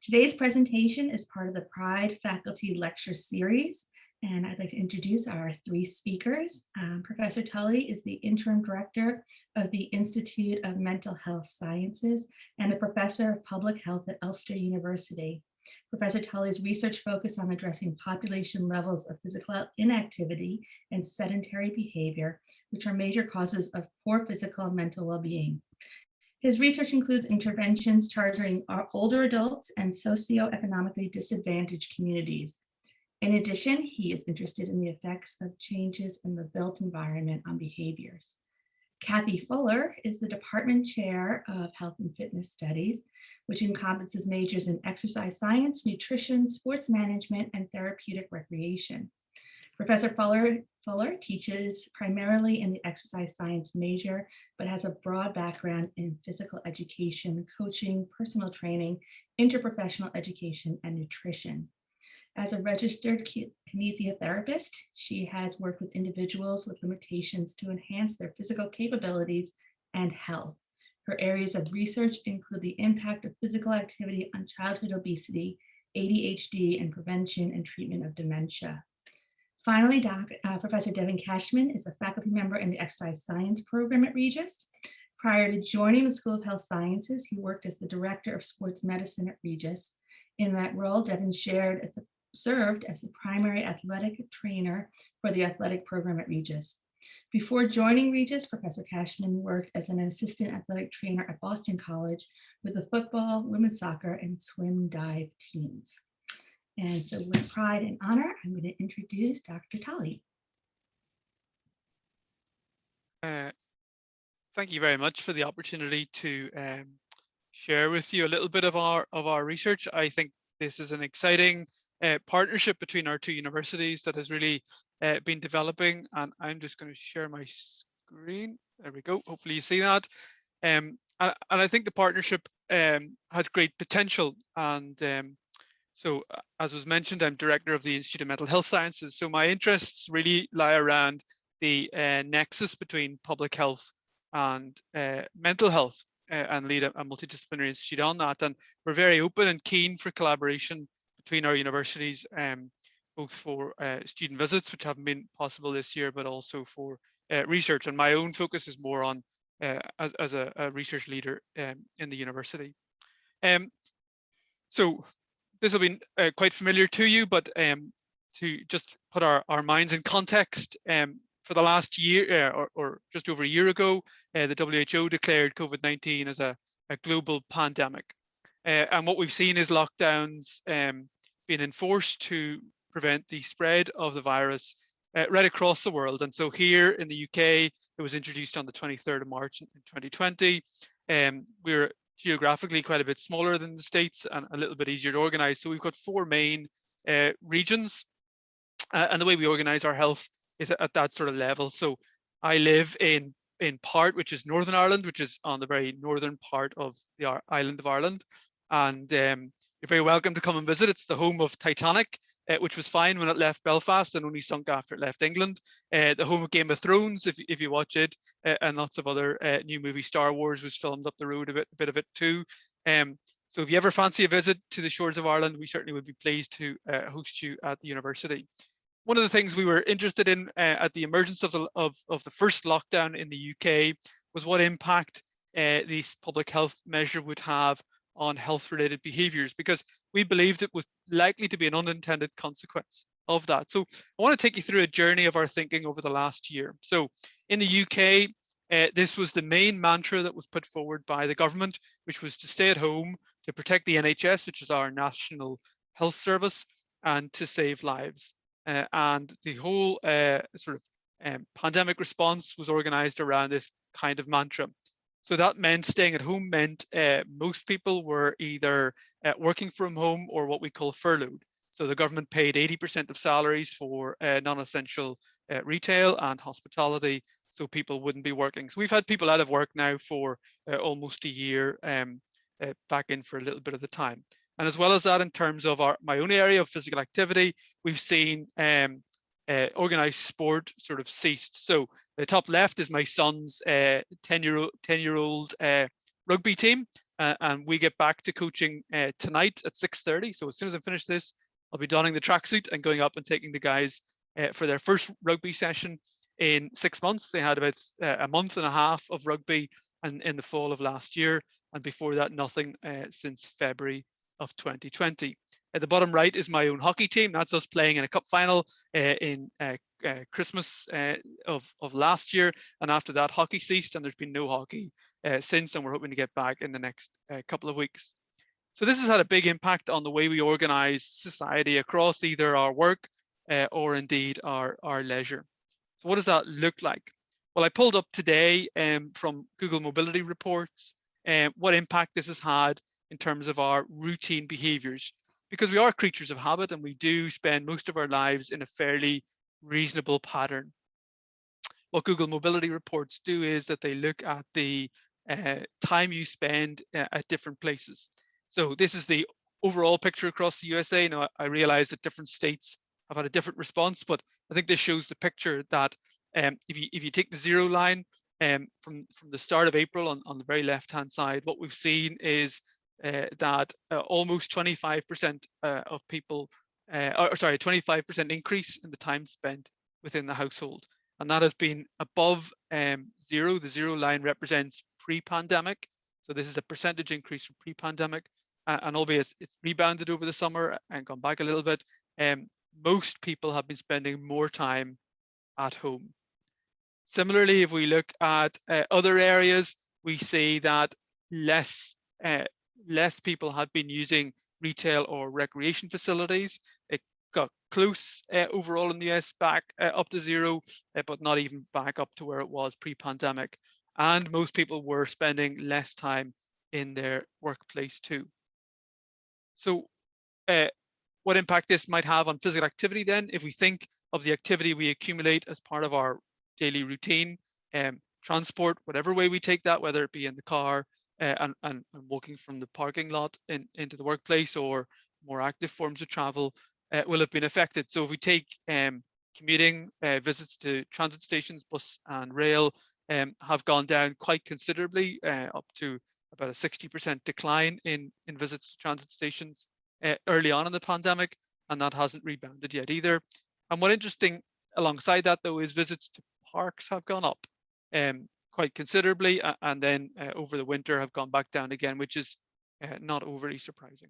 Today's presentation is part of the Pride Faculty Lecture Series, and I'd like to introduce our three speakers. Professor Tully is the Interim Director of the Institute of Mental Health Sciences and a Professor of Public Health at Ulster University. Professor Tully's research focused on addressing population levels of physical inactivity and sedentary behavior, which are major causes of poor physical and mental well-being. His research includes interventions targeting older adults and socioeconomically disadvantaged communities. In addition, he is interested in the effects of changes in the built environment on behaviors. Cathy Fuller is the Department Chair of Health and Fitness Studies, which encompasses majors in exercise science, nutrition, sports management, and therapeutic recreation. Professor Fuller teaches primarily in the exercise science major, but has a broad background in physical education, coaching, personal training, interprofessional education, and nutrition. As a registered kinesiotherapist, she has worked with individuals with limitations to enhance their physical capabilities and health. Her areas of research include the impact of physical activity on childhood obesity, ADHD, and prevention and treatment of dementia. Finally, Professor Devin Cashman is a faculty member in the exercise science program at Regis. Prior to joining the School of Health Sciences, he worked as the director of sports medicine at Regis. In that role, Devin served as the primary athletic trainer for the athletic program at Regis. Before joining Regis, Professor Cashman worked as an assistant athletic trainer at Boston College with the football, women's soccer, and swim dive teams. And so with pride and honor, I'm going to introduce Dr. Tully. Thank you very much for the opportunity to share with you a little bit of our research. I think this is an exciting partnership between our two universities that has really been developing, and I'm just going to share my screen. There we go. Hopefully you see that. And I think the partnership has great potential. And so, as was mentioned, I'm director of the Institute of Mental Health Sciences. So my interests really lie around the nexus between public health and mental health, and lead a multidisciplinary institute on that. And we're very open and keen for collaboration between our universities, both for student visits, which haven't been possible this year, but also for research. And my own focus is more on as a research leader in the university. So this will be quite familiar to you, but to just put our minds in context, for the last year or just over a year ago, the WHO declared COVID-19 as a global pandemic. And what we've seen is lockdowns being enforced to prevent the spread of the virus right across the world. And so here in the UK, it was introduced on the 23rd of March in 2020. We're geographically quite a bit smaller than the States and a little bit easier to organize. So we've got four main regions, and the way we organize our health is at that sort of level. So I live in part, which is Northern Ireland, which is on the very northern part of the island of Ireland. And you're very welcome to come and visit. It's the home of Titanic, which was fine when it left Belfast and only sunk after it left England. The home of Game of Thrones, if you watch it, and lots of other new movies. Star Wars was filmed up the road a bit of it too. So if you ever fancy a visit to the shores of Ireland, we certainly would be pleased to host you at the university. One of the things we were interested in at the emergence of the first lockdown in the UK was what impact this public health measure would have on health-related behaviours, because we believed it was likely to be an unintended consequence of that. So I want to take you through a journey of our thinking over the last year. So in the UK, this was the main mantra that was put forward by the government, which was to stay at home, to protect the NHS, which is our national health service, and to save lives. And the whole pandemic response was organised around this kind of mantra. So that meant staying at home meant most people were either working from home or what we call furloughed. So the government paid 80% of salaries for non-essential retail and hospitality, so people wouldn't be working. So we've had people out of work now for almost a year, back in for a little bit of the time. And as well as that, in terms of my own area of physical activity, we've seen organized sport sort of ceased. So the top left is my son's 10-year-old rugby team, and we get back to coaching tonight at 6:30. So as soon as I finish this, I'll be donning the tracksuit and going up and taking the guys for their first rugby session in 6 months. They had about a month and a half of rugby in the fall of last year, and before that, nothing since February of 2020. At the bottom right is my own hockey team. That's us playing in a cup final in Christmas of last year, and after that, hockey ceased, and there's been no hockey since, and we're hoping to get back in the next couple of weeks. So this has had a big impact on the way we organize society across either our work or indeed our leisure. So what does that look like? Well, I pulled up today from Google Mobility Reports what impact this has had in terms of our routine behaviors, because we are creatures of habit and we do spend most of our lives in a fairly reasonable pattern. What Google Mobility Reports do is that they look at the time you spend at different places. So this is the overall picture across the USA. Now, I realize that different states have had a different response, but I think this shows the picture that if you take the zero line from the start of April on the very left-hand side, what we've seen is that almost 25% of people, or sorry, 25% increase in the time spent within the household. And that has been above zero. The zero line represents pre-pandemic. So this is a percentage increase from pre-pandemic. And albeit it's rebounded over the summer and gone back a little bit, most people have been spending more time at home. Similarly, if we look at other areas, we see that less people have been using retail or recreation facilities. It got close overall in the US, back up to zero, but not even back up to where it was pre-pandemic. And most people were spending less time in their workplace too. So what impact this might have on physical activity then, if we think of the activity we accumulate as part of our daily routine, transport, whatever way we take that, whether it be in the car and walking from the parking lot into the workplace, or more active forms of travel, will have been affected. So if we take commuting, visits to transit stations, bus and rail have gone down quite considerably, up to about a 60% decline in visits to transit stations early on in the pandemic, and that hasn't rebounded yet either. And what interesting alongside that though is visits to parks have gone up quite considerably, and then over the winter have gone back down again, which is not overly surprising.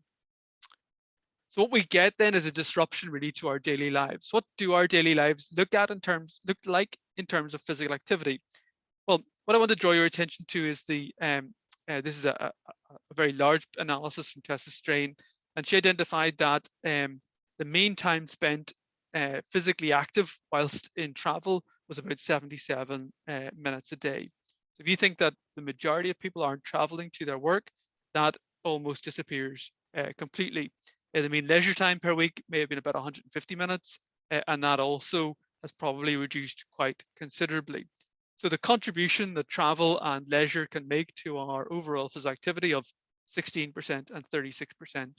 So what we get then is a disruption really to our daily lives. What do our daily lives look like in terms of physical activity? Well, what I want to draw your attention to is this is a very large analysis from Tessa Strain, and she identified that the mean time spent physically active whilst in travel was about 77 minutes a day. So if you think that the majority of people aren't traveling to their work, that almost disappears completely. The mean leisure time per week may have been about 150 minutes, and that also has probably reduced quite considerably. So the contribution that travel and leisure can make to our overall physical activity of 16% and 36%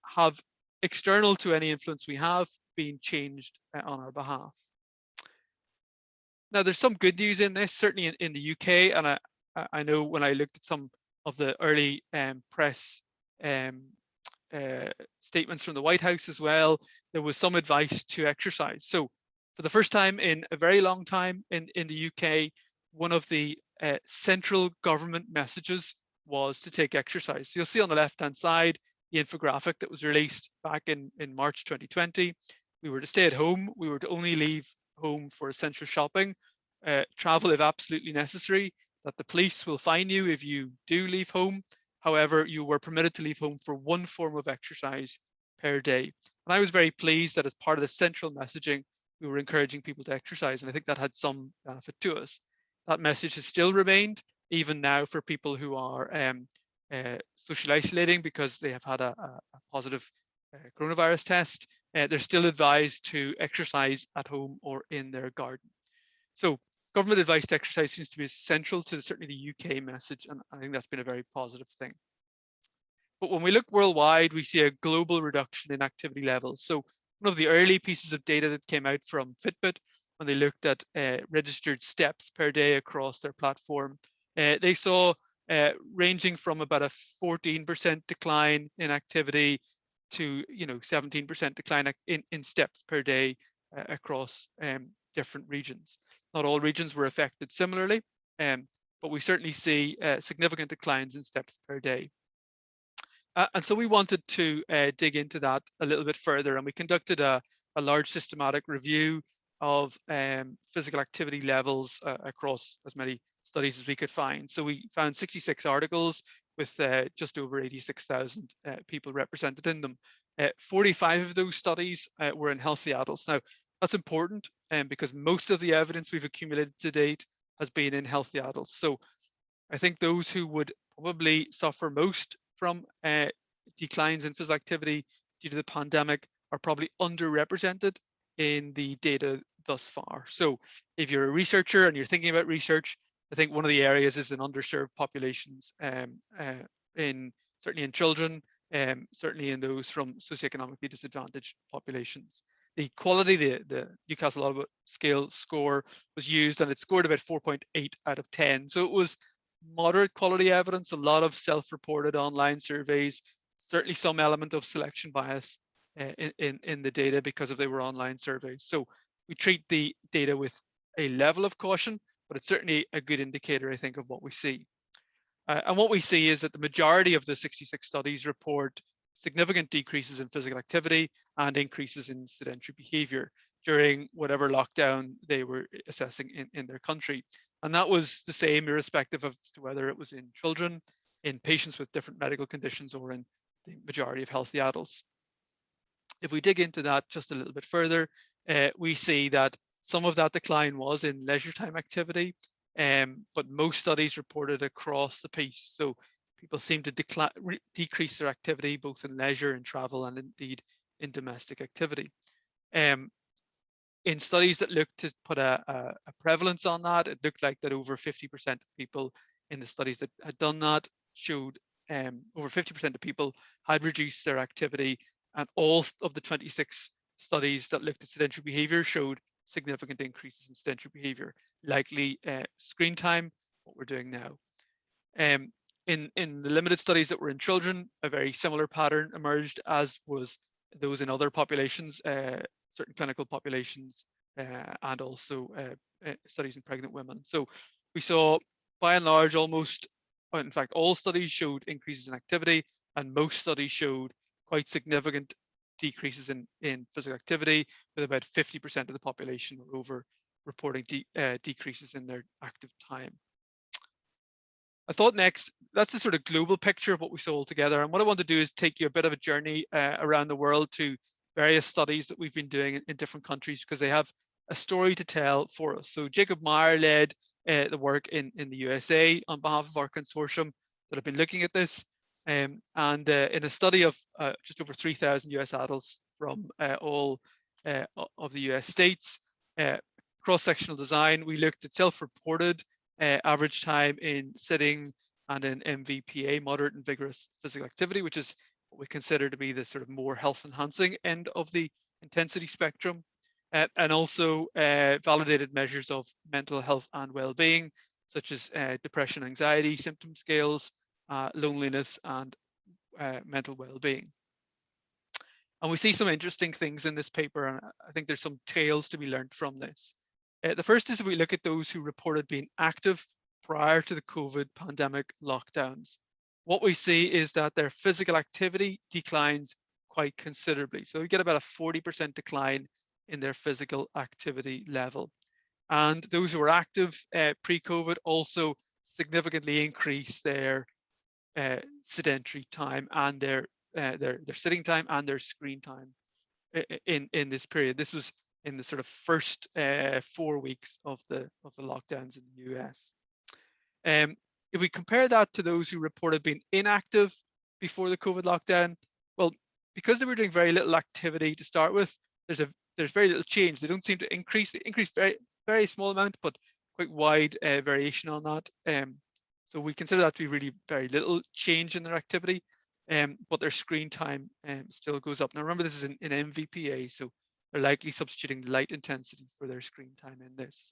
have, external to any influence we have, been changed on our behalf. Now, there's some good news in this, certainly in the UK, and I know when I looked at some of the early press statements from the White House as well, there was some advice to exercise. So for the first time in a very long time in the UK, one of the central government messages was to take exercise. So you'll see on the left-hand side the infographic that was released back in March 2020. We were to stay at home. We were to only leave home for essential shopping, travel if absolutely necessary, that the police will fine you if you do leave home. However, you were permitted to leave home for one form of exercise per day. And I was very pleased that as part of the central messaging, we were encouraging people to exercise. And I think that had some benefit to us. That message has still remained, even now, for people who are social isolating because they have had a positive coronavirus test. They're still advised to exercise at home or in their garden. So government advice to exercise seems to be essential to certainly the UK message, and I think that's been a very positive thing. But when we look worldwide, we see a global reduction in activity levels. So one of the early pieces of data that came out from Fitbit, when they looked at registered steps per day across their platform, they saw ranging from about a 14% decline in activity to 17% decline in steps per day across different regions. Not all regions were affected similarly, but we certainly see significant declines in steps per day. And so we wanted to dig into that a little bit further, and we conducted a large systematic review of physical activity levels across as many studies as we could find. So we found 66 articles with just over 86,000 people represented in them. 45 of those studies were in healthy adults. Now, that's important because most of the evidence we've accumulated to date has been in healthy adults. So I think those who would probably suffer most from declines in physical activity due to the pandemic are probably underrepresented in the data thus far. So if you're a researcher and you're thinking about research, I think one of the areas is in underserved populations, certainly in children, certainly in those from socioeconomically disadvantaged populations. The quality, the Newcastle Audubon scale score was used, and it scored about 4.8 out of 10. So it was moderate quality evidence, a lot of self-reported online surveys, certainly some element of selection bias in the data because of they were online surveys. So we treat the data with a level of caution, but it's certainly a good indicator, I think, of what we see. And what we see is that the majority of the 66 studies report significant decreases in physical activity and increases in sedentary behavior during whatever lockdown they were assessing in their country. And that was the same irrespective of whether it was in children, in patients with different medical conditions, or in the majority of healthy adults. If we dig into that just a little bit further, we see that some of that decline was in leisure time activity, but most studies reported across the piece. So people seem to decrease their activity both in leisure and travel, and indeed in domestic activity. In studies that looked to put a prevalence on that, it looked like that over 50% of people in the studies that had done that showed over 50% of people had reduced their activity, and all of the 26 studies that looked at sedentary behavior showed significant increases in sedentary behavior, likely screen time, what we're doing now. In the limited studies that were in children, a very similar pattern emerged, as was those in other populations, certain clinical populations, and also studies in pregnant women. So we saw, by and large, almost, in fact, all studies showed increases in activity, and most studies showed quite significant decreases in physical activity, with about 50% of the population over reporting decreases in their active time. I thought next, that's the sort of global picture of what we saw all together. And what I want to do is take you a bit of a journey around the world to various studies that we've been doing in different countries, because they have a story to tell for us. So Jacob Meyer led the work in the USA on behalf of our consortium that have been looking at this. And in a study of just over 3,000 US adults from all of the US states, cross-sectional design, we looked at self-reported average time in sitting and in MVPA, moderate and vigorous physical activity, which is what we consider to be the sort of more health enhancing end of the intensity spectrum, and also validated measures of mental health and well-being, such as depression, anxiety, symptom scales, loneliness, and mental well-being. And we see some interesting things in this paper, and I think there's some tales to be learned from this. The first is if we look at those who reported being active prior to the COVID pandemic lockdowns. What we see is that their physical activity declines quite considerably. So we get about a 40% decline in their physical activity level. And those who are active pre-COVID also significantly increase their sedentary time and their sitting time and their screen time in this period. This was in the sort of first 4 weeks of the lockdowns in the US. If we compare that to those who reported being inactive before the COVID lockdown, well, because they were doing very little activity to start with, there's very little change. They don't seem to increase. They increase very small amount, but quite wide variation on that. So we consider that to be really very little change in their activity, but their screen time still goes up. Now remember, this is in MVPA, so they're likely substituting light intensity for their screen time in this.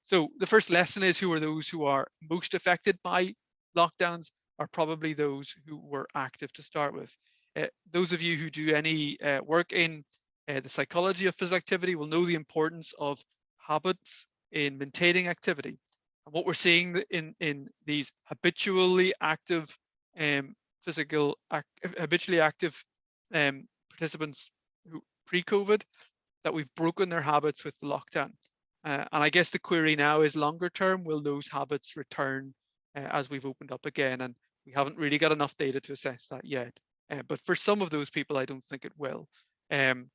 So the first lesson is, who are those who are most affected by lockdowns are probably those who were active to start with. Those of you who do any work in the psychology of physical activity will know the importance of habits in maintaining activity. And what we're seeing in these habitually active habitually active participants who pre-COVID, that we've broken their habits with the lockdown. And I guess the query now is longer term, will those habits return as we've opened up again? And we haven't really got enough data to assess that yet. But for some of those people, I don't think it will. The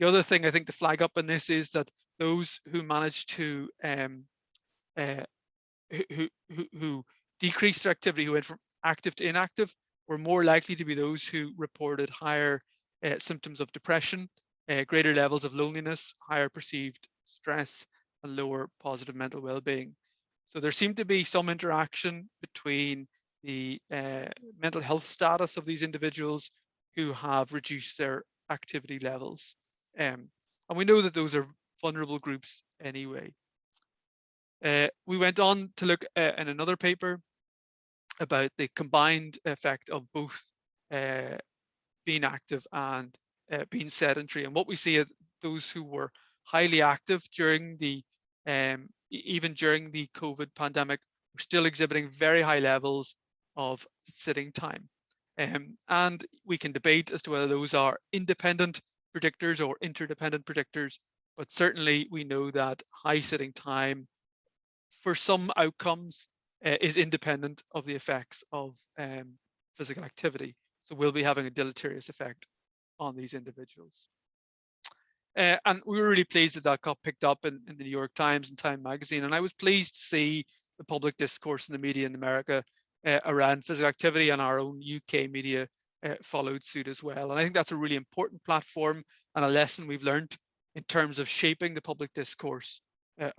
other thing I think to flag up in this is that those who manage to who decreased their activity, who went from active to inactive, were more likely to be those who reported higher symptoms of depression, greater levels of loneliness, higher perceived stress, and lower positive mental well-being. So there seemed to be some interaction between the mental health status of these individuals who have reduced their activity levels. And we know that those are vulnerable groups anyway. We went on to look in another paper about the combined effect of both being active and being sedentary. And what we see is those who were highly active during the even during the COVID pandemic were still exhibiting very high levels of sitting time. And we can debate as to whether those are independent predictors or interdependent predictors, but certainly we know that high sitting time for some outcomes is independent of the effects of physical activity. So we'll be having a deleterious effect on these individuals. And we were really pleased that that got picked up in the New York Times and Time magazine. And I was pleased to see the public discourse in the media in America around physical activity, and our own UK media followed suit as well. And I think that's a really important platform and a lesson we've learned in terms of shaping the public discourse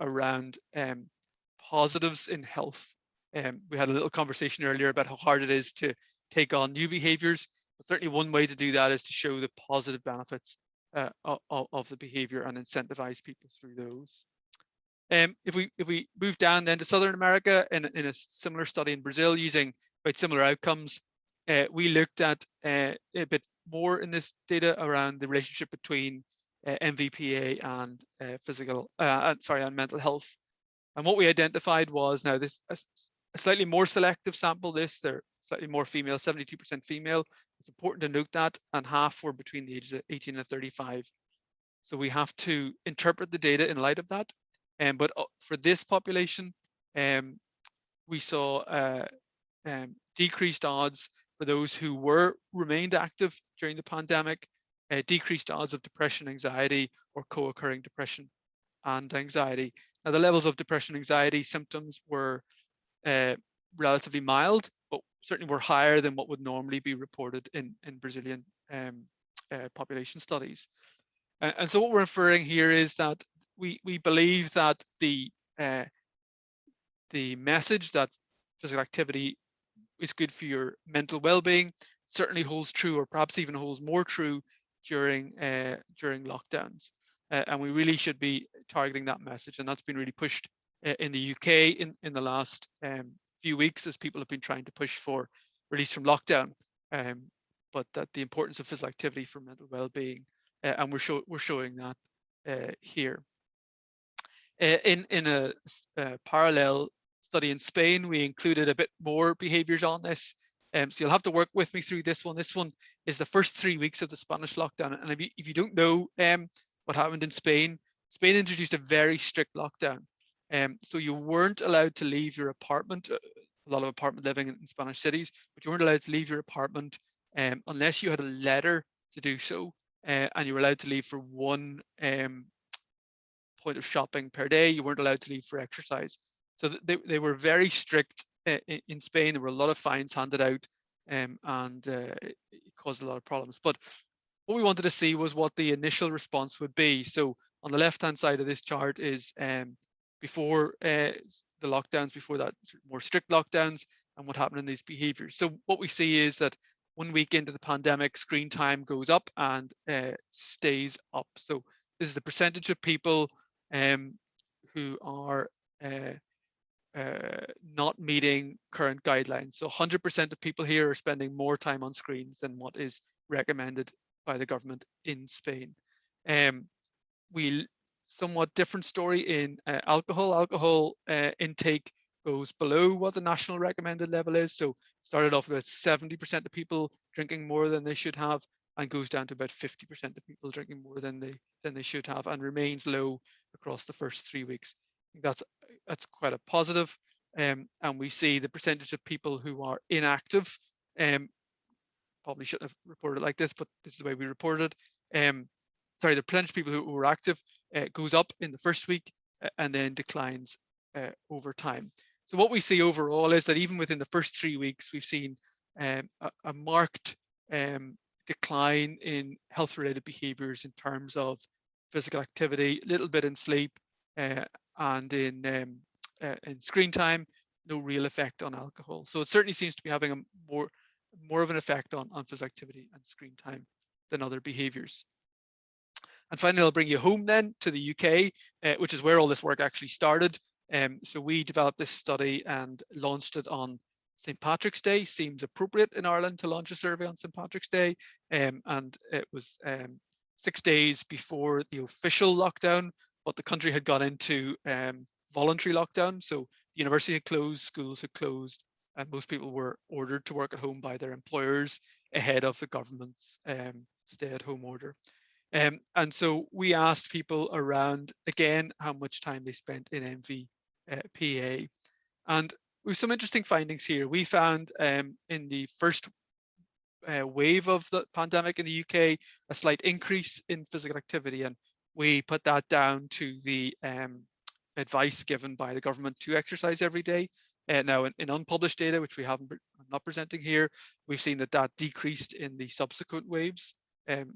around positives in health. We had a little conversation earlier about how hard it is to take on new behaviors, but certainly one way to do that is to show the positive benefits of the behavior and incentivize people through those. If we move down then to Southern America in a similar study in Brazil using quite similar outcomes, we looked at a bit more in this data around the relationship between MVPA and and mental health. And what we identified was, now this a slightly more selective sample, they're slightly more female, 72% female. It's important to note that, and half were between the ages of 18 and 35. So we have to interpret the data in light of that. But for this population, we saw decreased odds for those who remained active during the pandemic, decreased odds of depression, anxiety, or co-occurring depression and anxiety. Now, the levels of depression, anxiety symptoms were relatively mild, but certainly were higher than what would normally be reported in Brazilian population studies. And so what we're inferring here is that we believe that the message that physical activity is good for your mental well-being certainly holds true, or perhaps even holds more true during lockdowns. And we really should be targeting that message, and that's been really pushed in the UK in the last few weeks as people have been trying to push for release from lockdown, but that the importance of physical activity for mental well-being, and we're showing that here. In a parallel study in Spain, we included a bit more behaviors on this. So you'll have to work with me through this one. This one is the first 3 weeks of the Spanish lockdown. And if you don't know what happened in Spain, Spain introduced a very strict lockdown. So you weren't allowed to leave your apartment, a lot of apartment living in Spanish cities, but you weren't allowed to leave your apartment unless you had a letter to do so. And you were allowed to leave for one point of shopping per day. You weren't allowed to leave for exercise. So they were very strict in Spain. There were a lot of fines handed out, and it caused a lot of problems. But what we wanted to see was what the initial response would be. So on the left-hand side of this chart is before the lockdowns, before that more strict lockdowns, and what happened in these behaviors. So what we see is that 1 week into the pandemic, screen time goes up and stays up. So this is the percentage of people who are not meeting current guidelines. So 100% of people here are spending more time on screens than what is recommended by the government in Spain. We somewhat different story in alcohol. Alcohol intake goes below what the national recommended level is. So started off about 70% of people drinking more than they should have, and goes down to about 50% of people drinking more than they should have, and remains low across the first 3 weeks. I think that's quite a positive. And we see the percentage of people who are inactive. Probably shouldn't have reported it like this, but this is the way we reported it. Sorry, the percentage of people who were active goes up in the first week and then declines over time. So what we see overall is that even within the first 3 weeks, we've seen a marked decline in health-related behaviors in terms of physical activity, a little bit in sleep, and in screen time, no real effect on alcohol. So it certainly seems to be having a more of an effect on physical activity and screen time than other behaviors. And finally, I'll bring you home then to the UK, which is where all this work actually started. So we developed this study and launched it on St. Patrick's Day. Seems appropriate in Ireland to launch a survey on St. Patrick's Day. And it was 6 days before the official lockdown, but the country had gone into voluntary lockdown. So the university had closed, schools had closed, and most people were ordered to work at home by their employers ahead of the government's stay-at-home order. And so we asked people around, again, how much time they spent in MVPA. And with some interesting findings here. We found in the first wave of the pandemic in the UK, a slight increase in physical activity. And we put that down to the advice given by the government to exercise every day. Now, in unpublished data, which I'm not presenting here, we've seen that decreased in the subsequent waves.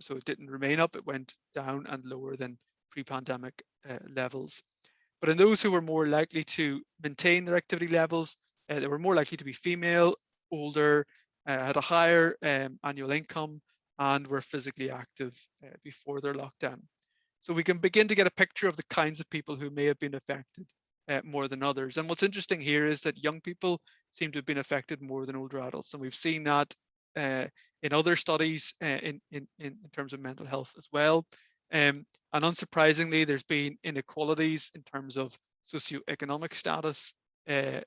So it didn't remain up, it went down and lower than pre-pandemic levels. But in those who were more likely to maintain their activity levels, they were more likely to be female, older, had a higher annual income, and were physically active before their lockdown. So we can begin to get a picture of the kinds of people who may have been affected more than others. And what's interesting here is that young people seem to have been affected more than older adults. And we've seen that in other studies in terms of mental health as well. And unsurprisingly, there's been inequalities in terms of socioeconomic status,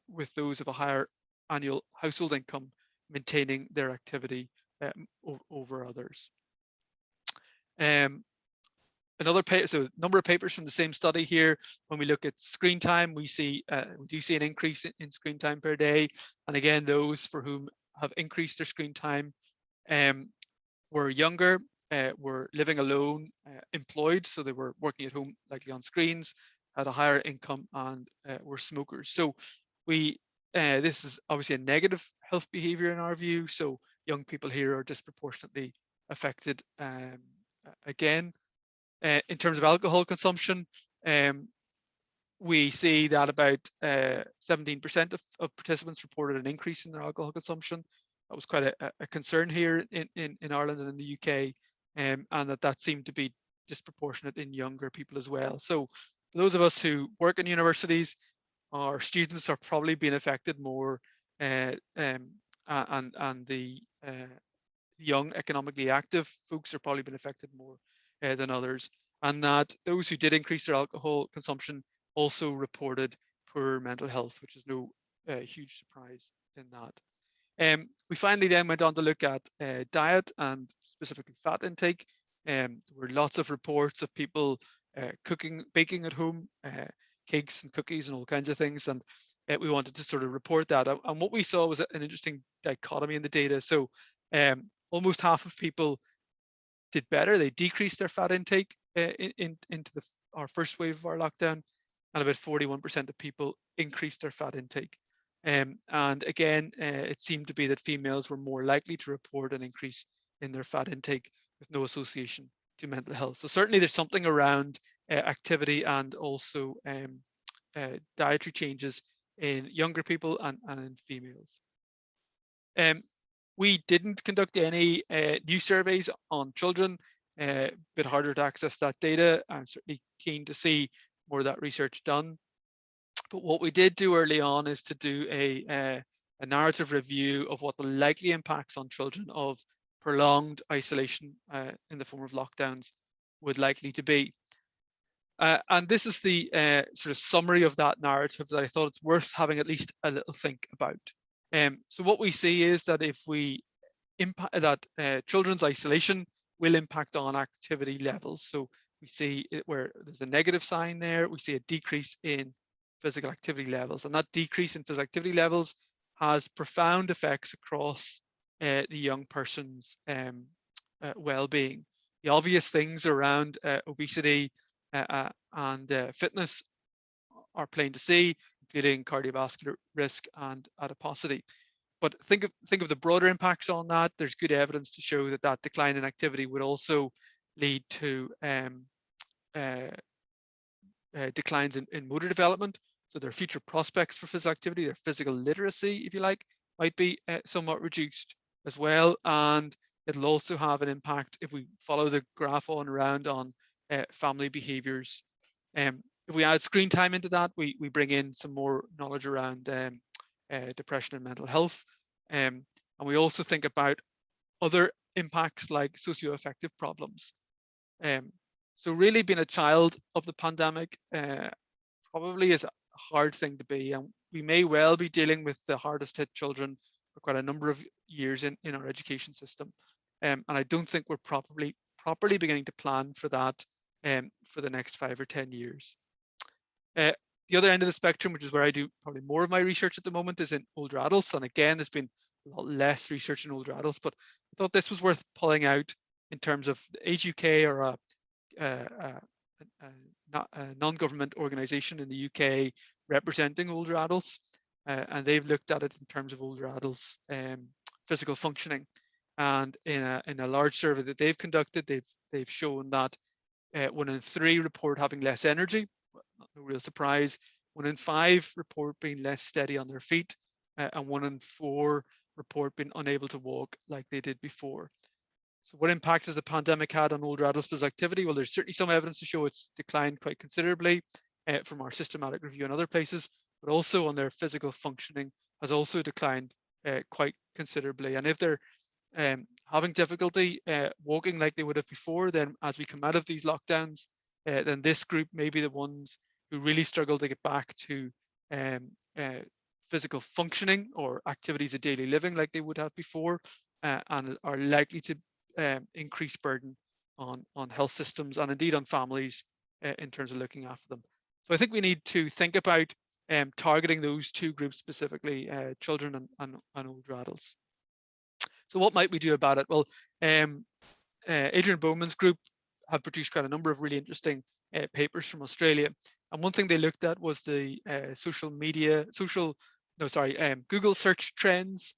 with those of a higher annual household income maintaining their activity over others. Another paper, so number of papers from the same study here. When we look at screen time, we do see an increase in screen time per day. And again, those for whom have increased their screen time were younger, were living alone, employed, so they were working at home, likely on screens, had a higher income, and were smokers. So this is obviously a negative health behavior in our view. So young people here are disproportionately affected again. In terms of alcohol consumption, we see that about 17% of participants reported an increase in their alcohol consumption. That was quite a concern here in Ireland and in the UK, and that seemed to be disproportionate in younger people as well. So for those of us who work in universities, our students are probably being affected more, and the young economically active folks are probably being affected more than others, and that those who did increase their alcohol consumption also reported poor mental health, which is no huge surprise in that. We finally then went on to look at diet and specifically fat intake. There were lots of reports of people baking at home, cakes and cookies and all kinds of things, and we wanted to sort of report that. And what we saw was an interesting dichotomy in the data. So almost half of people did better. They decreased their fat intake into our first wave of our lockdown, and about 41% of people increased their fat intake. And again, it seemed to be that females were more likely to report an increase in their fat intake with no association to mental health. So certainly there's something around activity and also dietary changes in younger people and in females. We didn't conduct any new surveys on children. A bit harder to access that data. I'm certainly keen to see more of that research done. But what we did do early on is to do a narrative review of what the likely impacts on children of prolonged isolation in the form of lockdowns would likely to be. And this is the sort of summary of that narrative that I thought it's worth having at least a little think about. So what we see is that if we impact that children's isolation will impact on activity levels. So we see it where there's a negative sign there, we see a decrease in physical activity levels, and that decrease in physical activity levels has profound effects across the young person's well-being. The obvious things around obesity and fitness are plain to see, including cardiovascular risk and adiposity. But think of the broader impacts on that. There's good evidence to show that that decline in activity would also lead to declines in motor development. So their future prospects for physical activity, their physical literacy, if you like, might be somewhat reduced as well. And it'll also have an impact if we follow the graph on around on family behaviors. If we add screen time into that, we bring in some more knowledge around depression and mental health. And we also think about other impacts like socioaffective problems. So really being a child of the pandemic probably is a hard thing to be, and we may well be dealing with the hardest hit children for quite a number of years in our education system. And I don't think we're properly beginning to plan for that for the next 5 or 10 years. The other end of the spectrum, which is where I do probably more of my research at the moment, is in older adults. And again, there's been a lot less research in older adults, but I thought this was worth pulling out in terms of the Age UK, or a non-government organisation in the UK representing older adults, and they've looked at it in terms of older adults' physical functioning. And in a large survey that they've conducted, they've shown that 1 in 3 report having less energy. No real surprise. 1 in 5 report being less steady on their feet, and 1 in 4 report being unable to walk like they did before. So what impact has the pandemic had on older adults' physical activity? Well, there's certainly some evidence to show it's declined quite considerably from our systematic review and other places, but also on their physical functioning has also declined quite considerably. And if they're having difficulty walking like they would have before, then as we come out of these lockdowns, then this group may be the ones who really struggle to get back to physical functioning or activities of daily living like they would have before, and are likely to increase burden on health systems and indeed on families in terms of looking after them. So I think we need to think about targeting those two groups specifically, children and older adults. So what might we do about it? Well, Adrian Bowman's group have produced quite a number of really interesting papers from Australia. And one thing they looked at was the Google search trends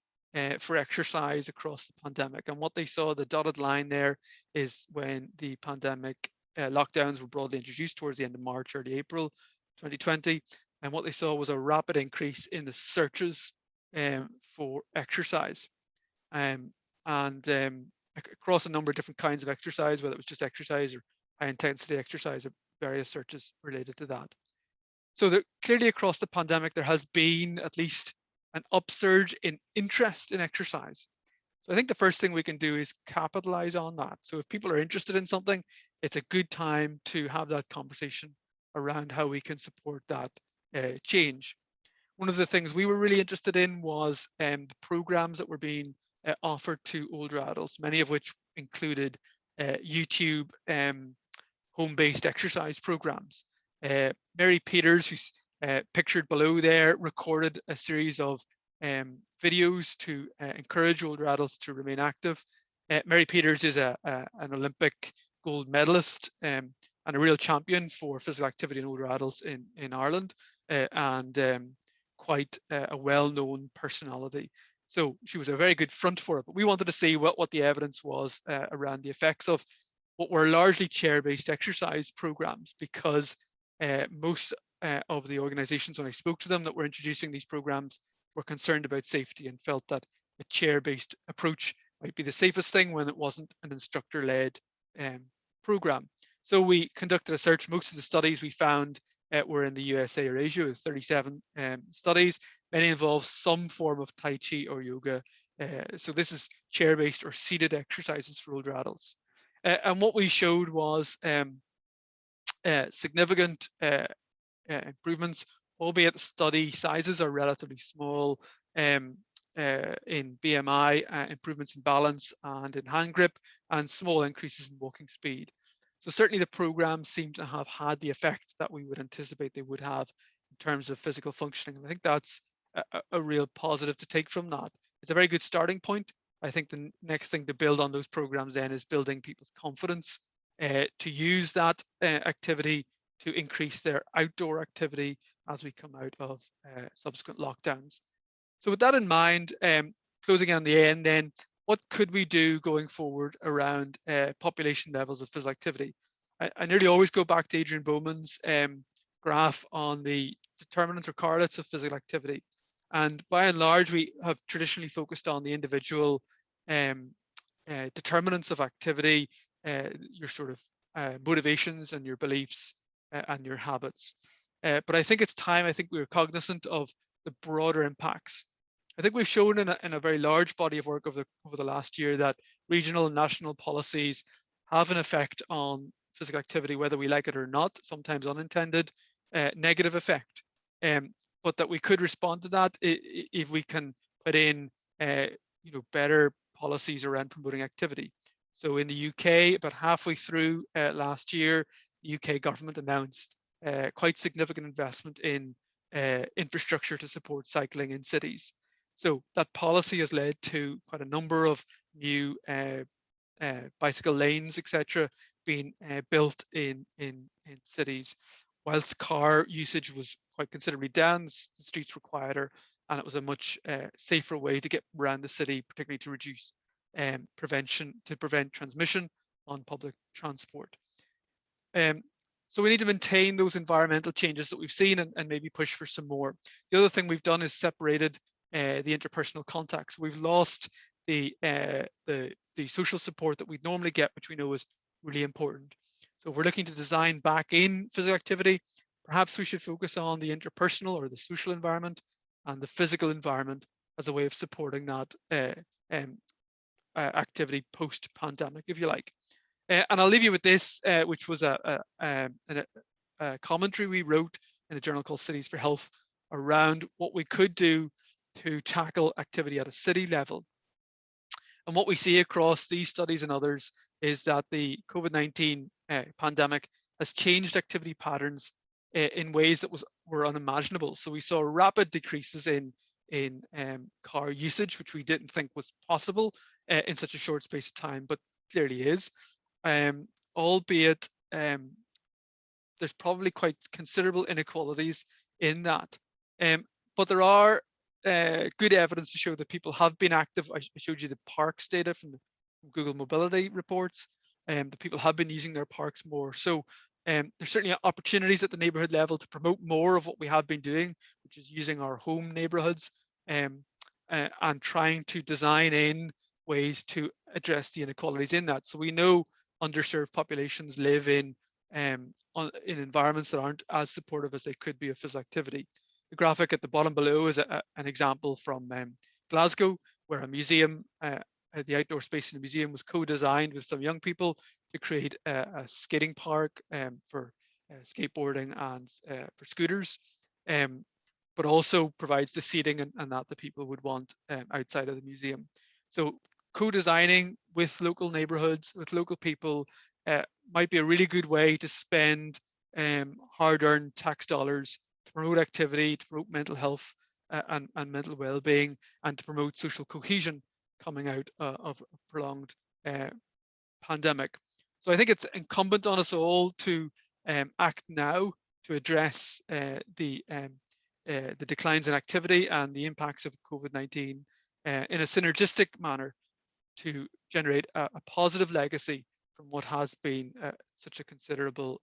for exercise across the pandemic. And what they saw, the dotted line there, is when the pandemic lockdowns were broadly introduced towards the end of March, early April 2020. And what they saw was a rapid increase in the searches for exercise. Across a number of different kinds of exercise, whether it was just exercise or high intensity exercise, or various searches related to that. So clearly across the pandemic, there has been at least an upsurge in interest in exercise. So I think the first thing we can do is capitalize on that. So if people are interested in something, it's a good time to have that conversation around how we can support that change. One of the things we were really interested in was the programs that were being offered to older adults, many of which included YouTube home-based exercise programs. Mary Peters, who's pictured below there, recorded a series of videos to encourage older adults to remain active. Mary Peters is an Olympic gold medalist and a real champion for physical activity in older adults in Ireland, and quite a well-known personality. So she was a very good front for it, but we wanted to see what the evidence was around the effects of what were largely chair-based exercise programs, because most of the organizations, when I spoke to them, that were introducing these programs were concerned about safety and felt that a chair-based approach might be the safest thing when it wasn't an instructor-led program. So we conducted a search. Most of the studies we found were in the USA or Asia with 37 studies. Many involve some form of Tai Chi or yoga. So this is chair-based or seated exercises for older adults. And what we showed was significant improvements, albeit the study sizes are relatively small, in BMI, improvements in balance and in hand grip, and small increases in walking speed. So certainly the programs seem to have had the effect that we would anticipate they would have in terms of physical functioning. And I think that's a real positive to take from that. It's a very good starting point. I think the next thing to build on those programs then is building people's confidence to use that activity to increase their outdoor activity as we come out of subsequent lockdowns. So with that in mind, closing on the end then, what could we do going forward around population levels of physical activity? I nearly always go back to Adrian Bowman's graph on the determinants or correlates of physical activity. And by and large, we have traditionally focused on the individual determinants of activity, your sort of motivations and your beliefs and your habits. But I think it's time, I think we're cognizant of the broader impacts. I think we've shown in a very large body of work over the last year that regional and national policies have an effect on physical activity, whether we like it or not, sometimes unintended, negative effect. But that we could respond to that if we can put in better policies around promoting activity. So in the UK, about halfway through last year, the UK government announced quite significant investment in infrastructure to support cycling in cities. So that policy has led to quite a number of new bicycle lanes, etc., being built in cities. Whilst car usage was quite considerably down, the streets were quieter, and it was a much safer way to get around the city, particularly to reduce prevent transmission on public transport. So we need to maintain those environmental changes that we've seen and maybe push for some more. The other thing we've done is separated the interpersonal contacts. We've lost the social support that we'd normally get, which we know is really important. So if we're looking to design back in physical activity, perhaps we should focus on the interpersonal or the social environment and the physical environment as a way of supporting that activity post-pandemic, if you like. And I'll leave you with this, which was a commentary we wrote in a journal called Cities for Health around what we could do to tackle activity at a city level. And what we see across these studies and others is that the COVID-19 pandemic has changed activity patterns in ways that were unimaginable. So we saw rapid decreases in car usage, which we didn't think was possible in such a short space of time, but clearly is. Albeit there's probably quite considerable inequalities in that. But there are good evidence to show that people have been active. I showed you the parks data from the Google Mobility reports, that people have been using their parks more. So there's certainly opportunities at the neighborhood level to promote more of what we have been doing, which is using our home neighborhoods and trying to design in ways to address the inequalities in that. So we know underserved populations live in environments that aren't as supportive as they could be of physical activity. The graphic at the bottom below is an example from Glasgow, where a museum, the outdoor space in the museum was co-designed with some young people to create a skating park for skateboarding and for scooters, but also provides the seating and that the people would want outside of the museum. So co-designing with local neighborhoods, with local people, might be a really good way to spend hard-earned tax dollars to promote activity, to promote mental health and mental well-being, and to promote social cohesion coming out of a prolonged pandemic. So I think it's incumbent on us all to act now to address the declines in activity and the impacts of COVID-19 in a synergistic manner to generate a positive legacy from what has been such a considerable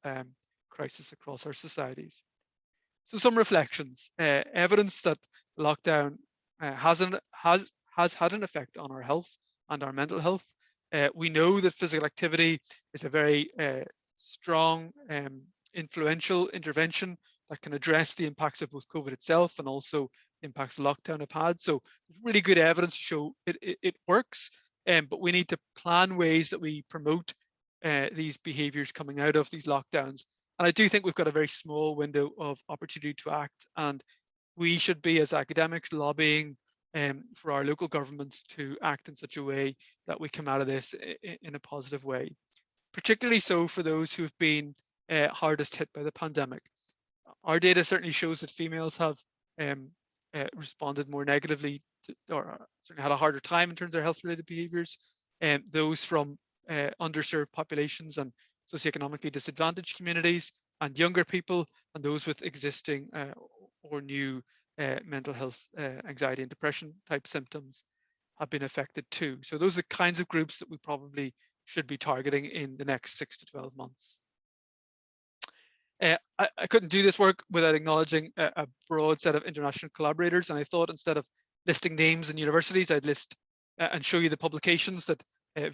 crisis across our societies. So some reflections. Evidence that lockdown has had an effect on our health and our mental health. We know that physical activity is a very strong, influential intervention that can address the impacts of both COVID itself and also impacts lockdown have had. So there's really good evidence to show it works, but we need to plan ways that we promote these behaviors coming out of these lockdowns. And I do think we've got a very small window of opportunity to act, and we should be, as academics, lobbying for our local governments to act in such a way that we come out of this in a positive way, particularly so for those who have been hardest hit by the pandemic. Our data certainly shows that females have responded more negatively to, or certainly had a harder time in terms of their health-related behaviours, and those from underserved populations and socioeconomically disadvantaged communities, and younger people, and those with existing or new mental health, anxiety and depression type symptoms have been affected too. So those are the kinds of groups that we probably should be targeting in the next 6 to 12 months. I couldn't do this work without acknowledging a broad set of international collaborators, and I thought instead of listing names and universities, I'd list and show you the publications that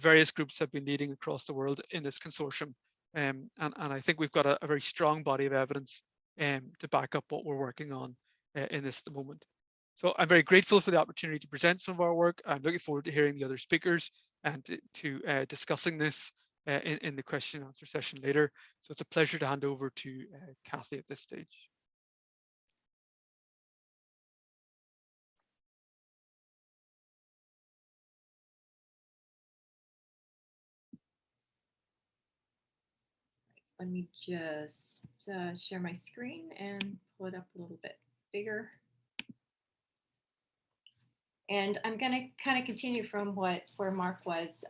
various groups have been leading across the world in this consortium. And I think we've got a very strong body of evidence to back up what we're working on in this at the moment. So I'm very grateful for the opportunity to present some of our work. I'm looking forward to hearing the other speakers and to discussing this in the question and answer session later. So it's a pleasure to hand over to Cathy at this stage. Let me just share my screen and pull it up a little bit bigger. And I'm going to kind of continue from where Mark was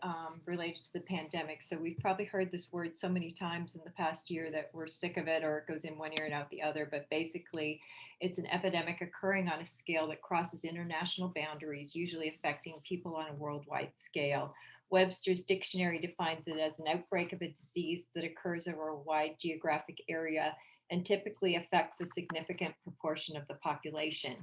related to the pandemic. So we've probably heard this word so many times in the past year that we're sick of it, or it goes in one ear and out the other. But basically, it's an epidemic occurring on a scale that crosses international boundaries, usually affecting people on a worldwide scale. Webster's dictionary defines it as an outbreak of a disease that occurs over a wide geographic area and typically affects a significant proportion of the population.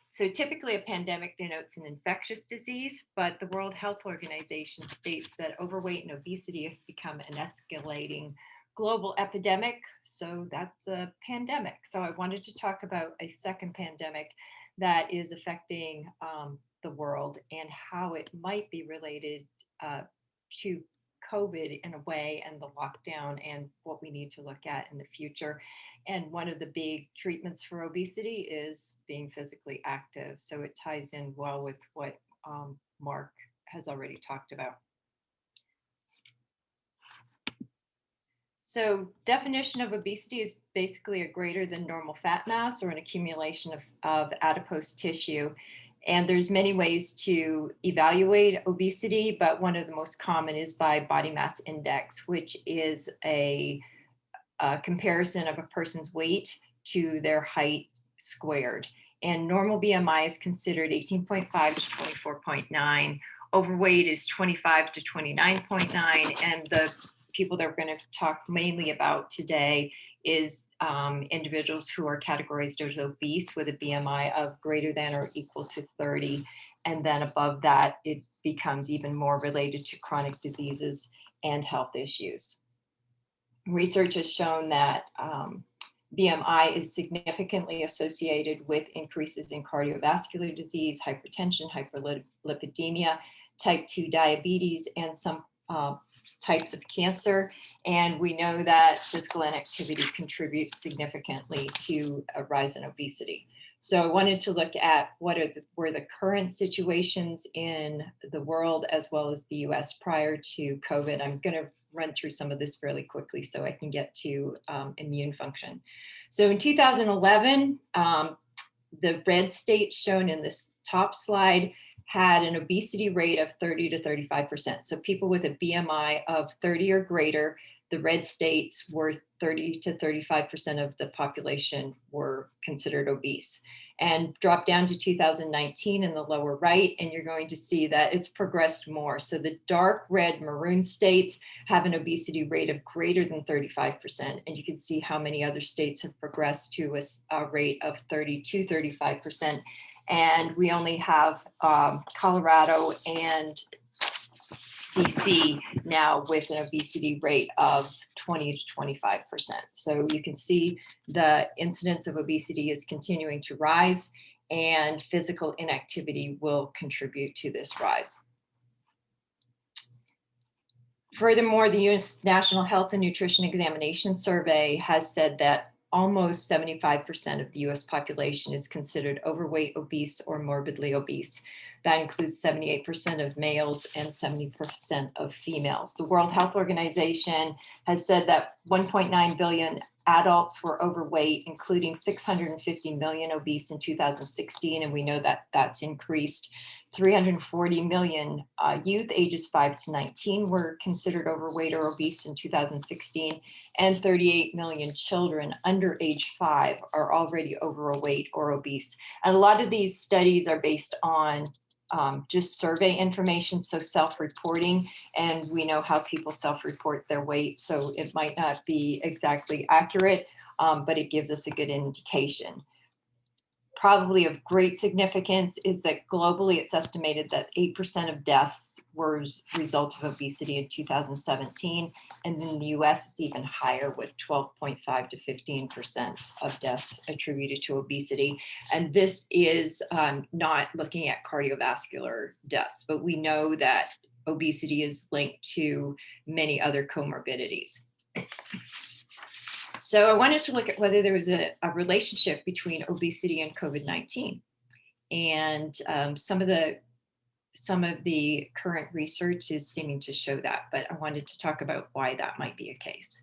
So typically a pandemic denotes an infectious disease, but the World Health Organization states that overweight and obesity have become an escalating global epidemic. So that's a pandemic. So I wanted to talk about a second pandemic that is affecting the world and how it might be related to COVID in a way, and the lockdown, and what we need to look at in the future. And one of the big treatments for obesity is being physically active. So it ties in well with what Mark has already talked about. So definition of obesity is basically a greater than normal fat mass or an accumulation of adipose tissue. And there's many ways to evaluate obesity, but one of the most common is by body mass index, which is a comparison of a person's weight to their height squared. And normal BMI is considered 18.5 to 24.9. Overweight is 25 to 29.9. And the people that we're going to talk mainly about today is individuals who are categorized as obese with a BMI of greater than or equal to 30. And then above that, it becomes even more related to chronic diseases and health issues. Research has shown that BMI is significantly associated with increases in cardiovascular disease, hypertension, hyperlipidemia, type 2 diabetes, and some types of cancer. And we know that physical inactivity contributes significantly to a rise in obesity. So I wanted to look at what were the current situations in the world as well as the US prior to COVID. I'm going to run through some of this fairly quickly so I can get to immune function. So in 2011, the red states shown in this top slide had an obesity rate of 30 to 35%. So people with a BMI of 30 or greater, the red states were 30 to 35% of the population were considered obese. And drop down to 2019 in the lower right, and you're going to see that it's progressed more. So the dark red maroon states have an obesity rate of greater than 35%. And you can see how many other states have progressed to a rate of 30 to 35%. And we only have Colorado and BC now with an obesity rate of 20 to 25%. So you can see the incidence of obesity is continuing to rise, and physical inactivity will contribute to this rise. Furthermore, the U.S. National Health and Nutrition Examination Survey has said that almost 75% of the U.S. population is considered overweight, obese, or morbidly obese. That includes 78% of males and 70% of females. The World Health Organization has said that 1.9 billion adults were overweight, including 650 million obese in 2016, and we know that that's increased. 340 million youth ages 5 to 19 were considered overweight or obese in 2016, and 38 million children under age 5 are already overweight or obese. And a lot of these studies are based on just survey information, so self-reporting, and we know how people self-report their weight, so it might not be exactly accurate, but it gives us a good indication. Probably of great significance is that globally it's estimated that 8% of deaths were a result of obesity in 2017, and in the US it's even higher with 12.5 to 15% of deaths attributed to obesity. And this is not looking at cardiovascular deaths, but we know that obesity is linked to many other comorbidities. So I wanted to look at whether there was a relationship between obesity and COVID-19. And some of the current research is seeming to show that, but I wanted to talk about why that might be a case.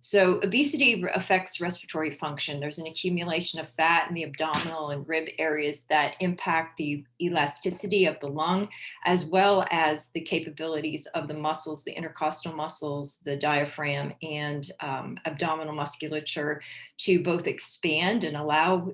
So obesity affects respiratory function. There's an accumulation of fat in the abdominal and rib areas that impact the elasticity of the lung, as well as the capabilities of the muscles, the intercostal muscles, the diaphragm, and abdominal musculature to both expand and allow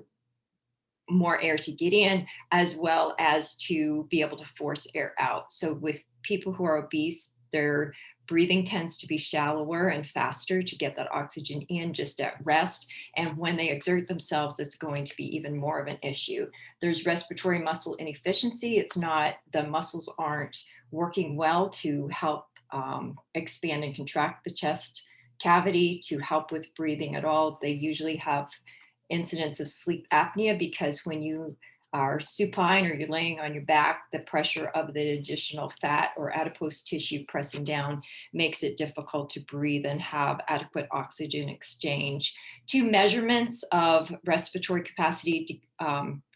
more air to get in, as well as to be able to force air out. So with people who are obese, their breathing tends to be shallower and faster to get that oxygen in just at rest. And when they exert themselves, it's going to be even more of an issue. There's respiratory muscle inefficiency. It's not, the muscles aren't working well to help expand and contract the chest cavity to help with breathing at all. They usually have incidents of sleep apnea because when you are supine or you're laying on your back, the pressure of the additional fat or adipose tissue pressing down makes it difficult to breathe and have adequate oxygen exchange. 2 measurements of respiratory capacity,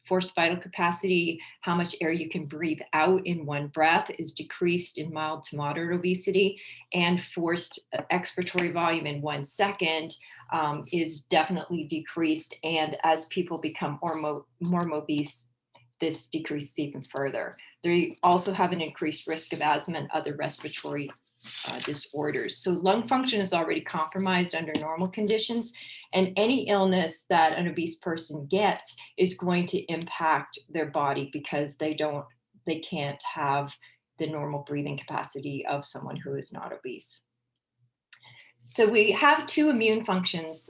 forced vital capacity, how much air you can breathe out in one breath, is decreased in mild to moderate obesity, and forced expiratory volume in 1 second is definitely decreased. And as people become more obese, this decreases even further. They also have an increased risk of asthma and other respiratory disorders. So lung function is already compromised under normal conditions, and any illness that an obese person gets is going to impact their body because they can't have the normal breathing capacity of someone who is not obese. So we have 2 immune functions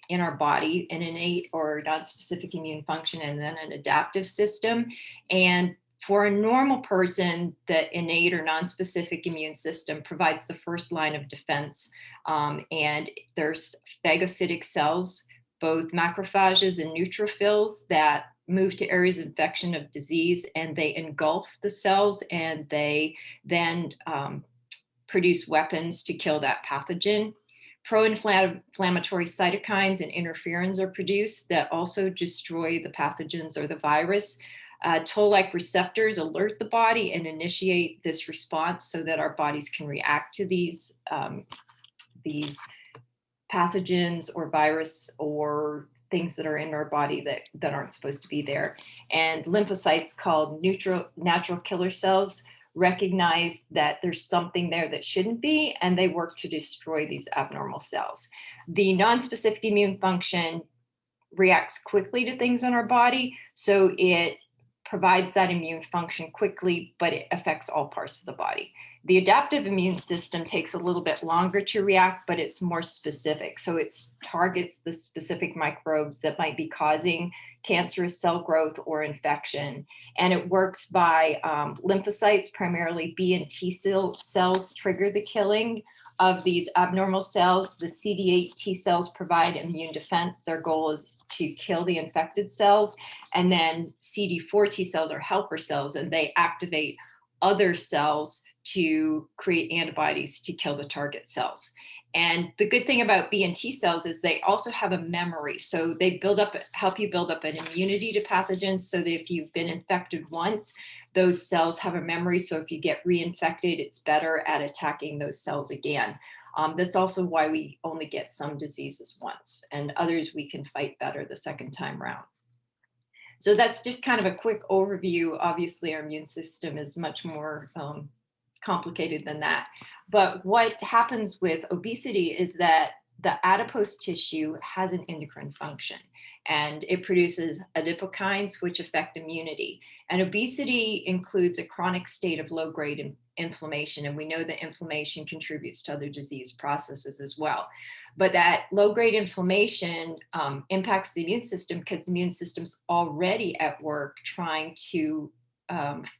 in our body, an innate or non-specific immune function, and then an adaptive system. And for a normal person, the innate or non-specific immune system provides the first line of defense. And there's phagocytic cells, both macrophages and neutrophils, that move to areas of infection of disease, and they engulf the cells, and they then produce weapons to kill that pathogen. Pro-inflammatory cytokines and interferons are produced that also destroy the pathogens or the virus. Toll-like receptors alert the body and initiate this response so that our bodies can react to these pathogens or virus or things that are in our body that aren't supposed to be there. And lymphocytes, called natural killer cells, recognize that there's something there that shouldn't be, and they work to destroy these abnormal cells. The nonspecific immune function reacts quickly to things in our body, so it provides that immune function quickly, but it affects all parts of the body. The adaptive immune system takes a little bit longer to react, but it's more specific. So it targets the specific microbes that might be causing cancerous cell growth or infection. And it works by lymphocytes, primarily B and T cells trigger the killing of these abnormal cells. The CD8 T cells provide immune defense. Their goal is to kill the infected cells. And then CD4 T cells are helper cells, and they activate other cells to create antibodies to kill the target cells. And the good thing about B and T cells is they also have a memory. So they help you build up an immunity to pathogens, so that if you've been infected once, those cells have a memory. So if you get reinfected, it's better at attacking those cells again. That's also why we only get some diseases once, and others we can fight better the second time around. So that's just kind of a quick overview. Obviously, our immune system is much more complicated than that. But what happens with obesity is that the adipose tissue has an endocrine function, and it produces adipokines, which affect immunity. And obesity includes a chronic state of low-grade inflammation, and we know that inflammation contributes to other disease processes as well. But that low-grade inflammation impacts the immune system because the immune system's already at work trying to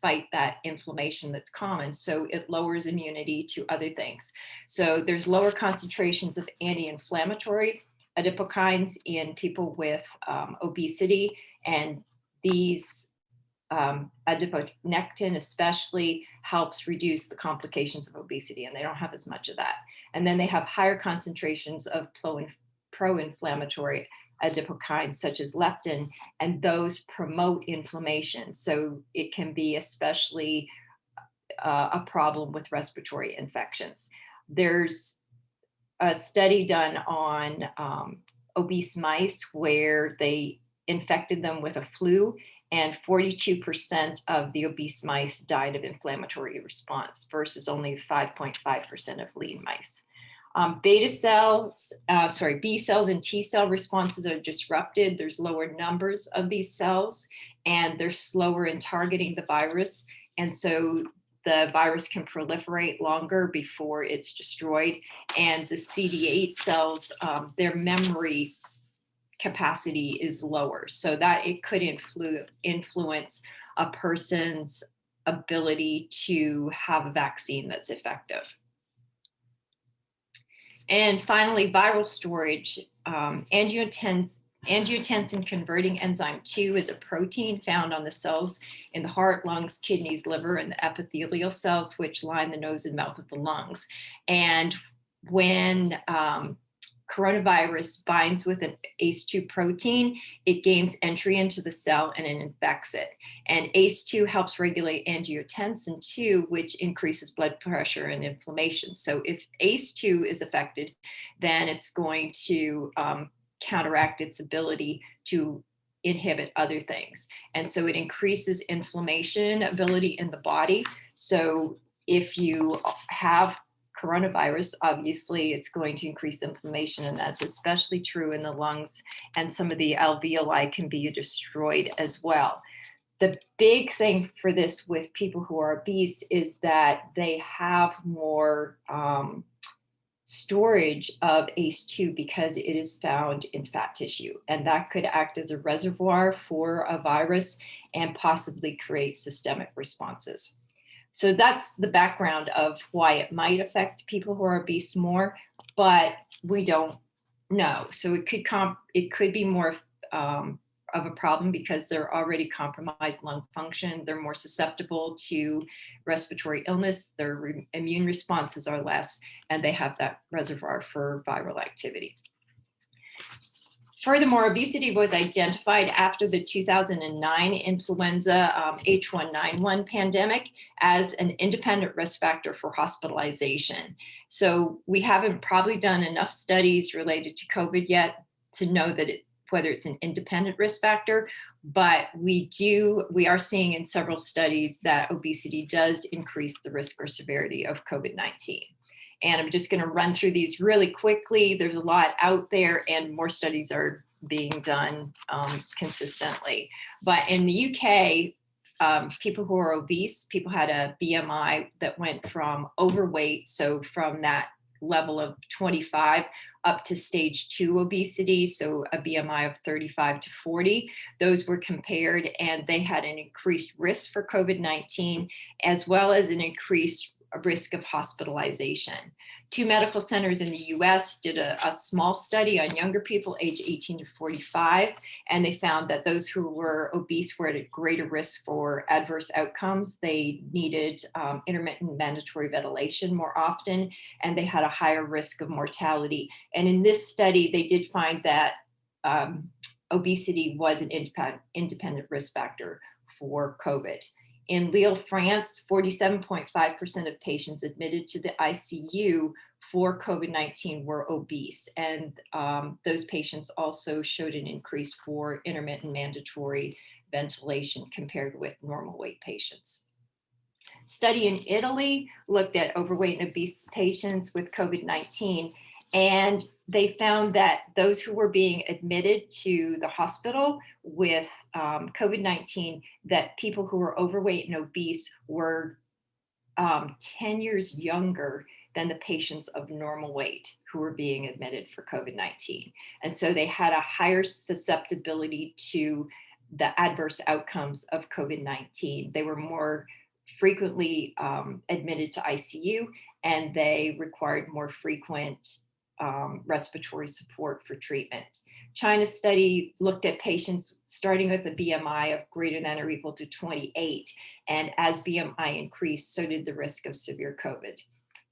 fight that inflammation that's common. So it lowers immunity to other things. So there's lower concentrations of anti-inflammatory adipokines in people with obesity, and these adiponectin especially helps reduce the complications of obesity, and they don't have as much of that. And then they have higher concentrations of pro-inflammatory adipokines such as leptin, and those promote inflammation. So it can be especially a problem with respiratory infections. There's a study done on obese mice where they infected them with a flu, and 42% of the obese mice died of inflammatory response versus only 5.5% of lean mice. B cells and T cell responses are disrupted. There's lower numbers of these cells, and they're slower in targeting the virus. And so the virus can proliferate longer before it's destroyed. And the CD8 cells, their memory capacity is lower, so that it could influence a person's ability to have a vaccine that's effective. And finally, viral storage. Angiotensin converting enzyme 2 is a protein found on the cells in the heart, lungs, kidneys, liver, and the epithelial cells, which line the nose and mouth of the lungs. And when coronavirus binds with an ACE2 protein, it gains entry into the cell and it infects it. And ACE2 helps regulate angiotensin 2, which increases blood pressure and inflammation. So if ACE2 is affected, then it's going to counteract its ability to inhibit other things. And so it increases inflammation ability in the body. So if you have coronavirus, obviously it's going to increase inflammation, and that's especially true in the lungs, and some of the alveoli can be destroyed as well. The big thing for this with people who are obese is that they have more storage of ACE2 because it is found in fat tissue, and that could act as a reservoir for a virus and possibly create systemic responses. So that's the background of why it might affect people who are obese more, but we don't know. So it could be more of a problem because they're already compromised lung function. They're more susceptible to respiratory illness. Their immune responses are less, and they have that reservoir for viral activity. Furthermore, obesity was identified after the 2009 influenza H1N1 pandemic as an independent risk factor for hospitalization. So we haven't probably done enough studies related to COVID yet to know that whether it's an independent risk factor, but we are seeing in several studies that obesity does increase the risk or severity of COVID-19. And I'm just going to run through these really quickly. There's a lot out there, and more studies are being done consistently. But in the UK, people who are obese, people had a BMI that went from overweight, so from that level of 25 up to stage 2 obesity, so a BMI of 35 to 40. Those were compared, and they had an increased risk for COVID-19, as well as an increased risk of hospitalization. 2 medical centers in the US did a small study on younger people aged 18 to 45, and they found that those who were obese were at a greater risk for adverse outcomes. They needed intermittent mandatory ventilation more often, and they had a higher risk of mortality. And in this study, they did find that obesity was an independent risk factor for COVID. In Lille, France, 47.5% of patients admitted to the ICU for COVID-19 were obese. And those patients also showed an increase for intermittent mandatory ventilation compared with normal weight patients. Study in Italy looked at overweight and obese patients with COVID-19, and they found that those who were being admitted to the hospital with COVID-19, that people who were overweight and obese were 10 years younger than the patients of normal weight who were being admitted for COVID-19. And so they had a higher susceptibility to the adverse outcomes of COVID-19. They were more frequently admitted to ICU, and they required more frequent respiratory support for treatment. China's study looked at patients starting with a BMI of greater than or equal to 28, and as BMI increased, so did the risk of severe COVID.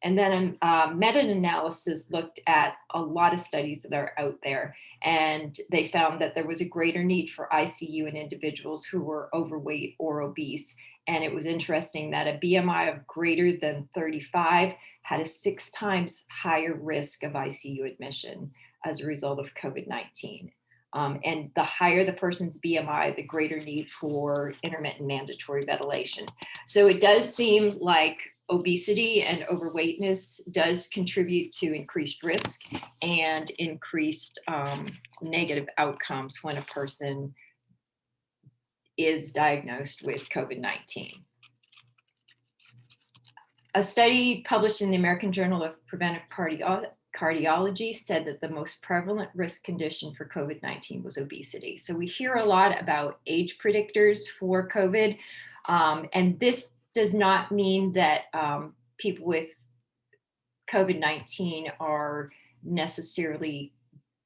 And then a meta-analysis looked at a lot of studies that are out there, and they found that there was a greater need for ICU in individuals who were overweight or obese. And it was interesting that a BMI of greater than 35 had a 6 times higher risk of ICU admission as a result of COVID-19. And the higher the person's BMI, the greater need for intermittent mandatory ventilation. So it does seem like obesity and overweightness does contribute to increased risk and increased negative outcomes when a person is diagnosed with COVID-19. A study published in the American Journal of Preventive Cardiology said that the most prevalent risk condition for COVID-19 was obesity. So we hear a lot about age predictors for COVID, and this does not mean that people with COVID-19 are necessarily,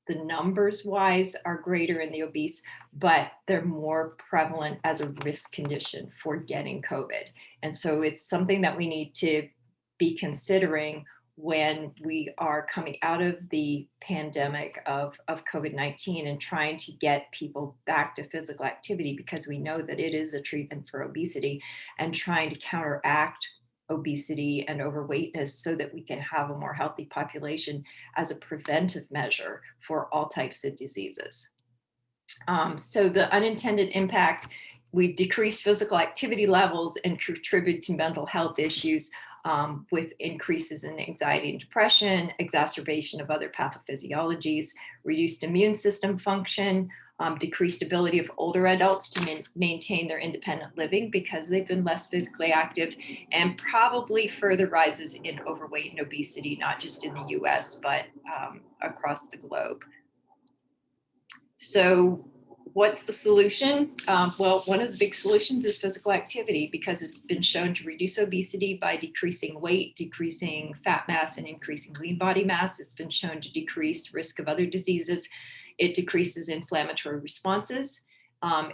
the numbers wise are greater in the obese, but they're more prevalent as a risk condition for getting COVID. And so it's something that we need to be considering when we are coming out of the pandemic of COVID-19 and trying to get people back to physical activity, because we know that it is a treatment for obesity, and trying to counteract obesity and overweightness so that we can have a more healthy population as a preventive measure for all types of diseases. So the unintended impact, we've decreased physical activity levels and contributed to mental health issues with increases in anxiety and depression, exacerbation of other pathophysiologies, reduced immune system function, decreased ability of older adults to maintain their independent living because they've been less physically active, and probably further rises in overweight and obesity, not just in the US, but across the globe. So what's the solution? Well, one of the big solutions is physical activity, because it's been shown to reduce obesity by decreasing weight, decreasing fat mass, and increasing lean body mass. It's been shown to decrease risk of other diseases. It decreases inflammatory responses.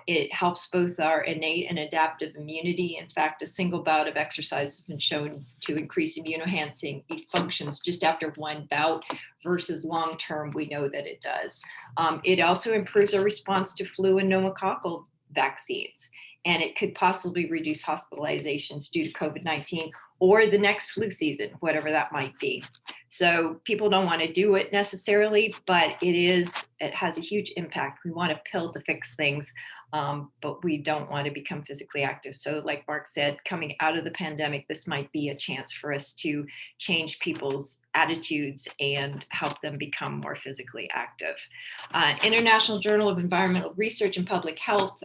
It helps both our innate and adaptive immunity. In fact, a single bout of exercise has been shown to increase immune-enhancing functions just after one bout, versus long-term, we know that it does. It also improves our response to flu and pneumococcal vaccines, and it could possibly reduce hospitalizations due to COVID-19 or the next flu season, whatever that might be. So people don't want to do it necessarily, but it has a huge impact. We want a pill to fix things, but we don't want to become physically active. So like Mark said, coming out of the pandemic, this might be a chance for us to change people's attitudes and help them become more physically active. International Journal of Environmental Research and Public Health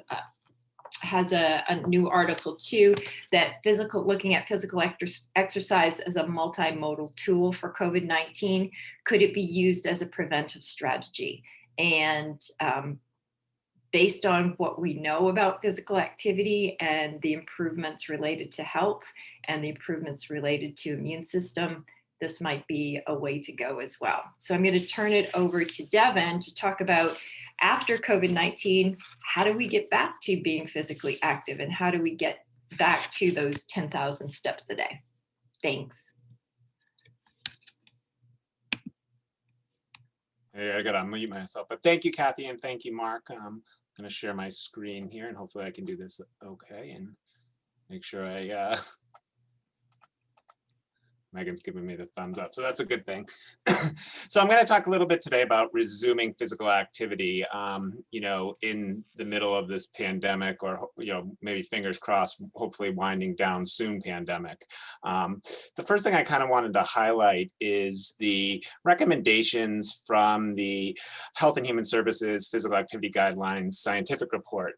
has a new article too, that looking at physical exercise as a multimodal tool for COVID-19, could it be used as a preventive strategy? And based on what we know about physical activity and the improvements related to health and the improvements related to immune system, this might be a way to go as well. So I'm going to turn it over to Devin to talk about, after COVID-19, how do we get back to being physically active and how do we get back to those 10,000 steps a day? Thanks. Hey, I gotta unmute myself, but thank you, Cathy, and thank you, Mark. I'm gonna share my screen here and hopefully I can do this okay and make sure I Megan's giving me the thumbs up, so that's a good thing. So I'm going to talk a little bit today about resuming physical activity, you know, in the middle of this pandemic, or, you know, maybe fingers crossed, hopefully winding down soon pandemic. The first thing I kind of wanted to highlight is the recommendations from the Health and Human Services Physical Activity Guidelines scientific report.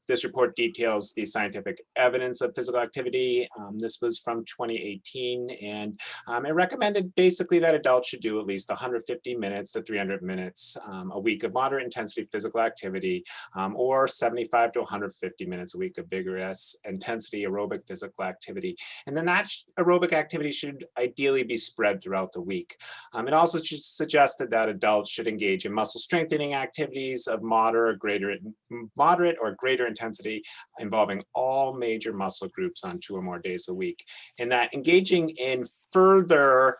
This report details the scientific evidence of physical activity. This was from 2018, and it recommended basically that adults should do at least 150 minutes to 300 minutes a week of moderate intensity physical activity, or 75 to 150 minutes a week of vigorous intensity aerobic physical activity. And then that aerobic activity should ideally be spread throughout the week. It also suggested that adults should engage in muscle strengthening activities of moderate or greater intensity involving all major muscle groups on 2 or more days a week. And that engaging in further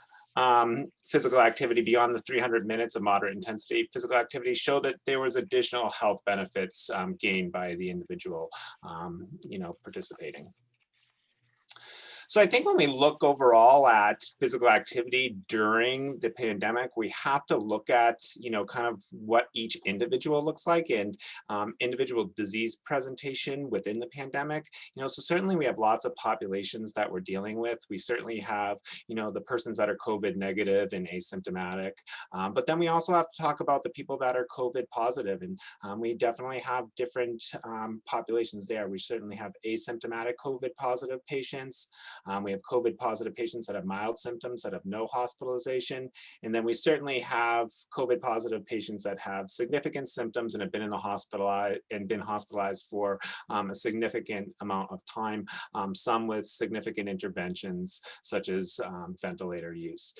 physical activity beyond the 300 minutes of moderate intensity physical activity showed that there was additional health benefits gained by the individual, you know, participating. So I think when we look overall at physical activity during the pandemic, we have to look at, you know, kind of what each individual looks like and individual disease presentation within the pandemic. You know, so certainly we have lots of populations that we're dealing with. We certainly have, you know, the persons that are COVID negative and asymptomatic, but then we also have to talk about the people that are COVID positive, and we definitely have different populations there. We certainly have asymptomatic COVID positive patients. We have COVID positive patients that have mild symptoms that have no hospitalization. And then we certainly have COVID positive patients that have significant symptoms and have been in the hospital and been hospitalized for a significant amount of time, some with significant interventions such as ventilator use.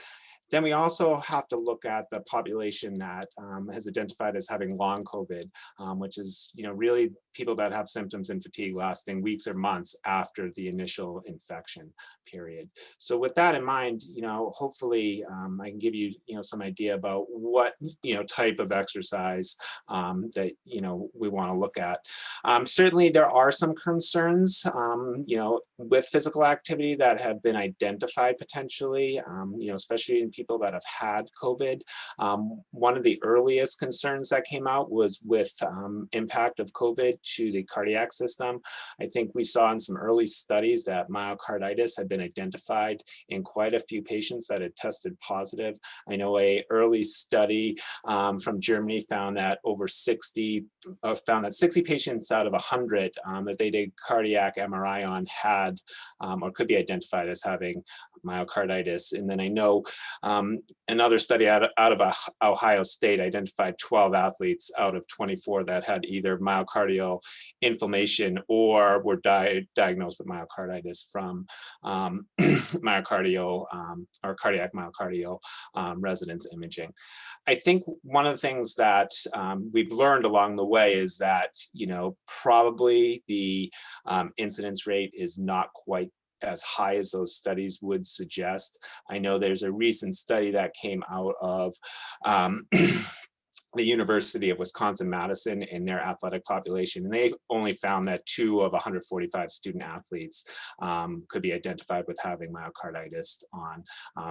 Then we also have to look at the population that has identified as having long COVID, which is, you know, really people that have symptoms and fatigue lasting weeks or months after the initial infection period. So with that in mind, you know, hopefully I can give you, you know, some idea about what, you know, type of exercise that, you know, we want to look at. Certainly there are some concerns, you know, with physical activity that have been identified potentially, you know, especially in people that have had COVID. One of the earliest concerns that came out was with impact of COVID to the cardiac system. I think we saw in some early studies that myocarditis had been identified in quite a few patients that had tested positive. I know a early study from Germany found that over 60 patients out of 100 that they did cardiac MRI on had or could be identified as having myocarditis. And then I know another study out of Ohio State identified 12 athletes out of 24 that had either myocardial inflammation or were diagnosed with myocarditis from myocardial or cardiac myocardial resonance imaging. I think one of the things that we've learned along the way is that, you know, probably the incidence rate is not quite as high as those studies would suggest. I know there's a recent study that came out of the University of Wisconsin-Madison in their athletic population, and they only found that 2 of 145 student athletes could be identified with having myocarditis on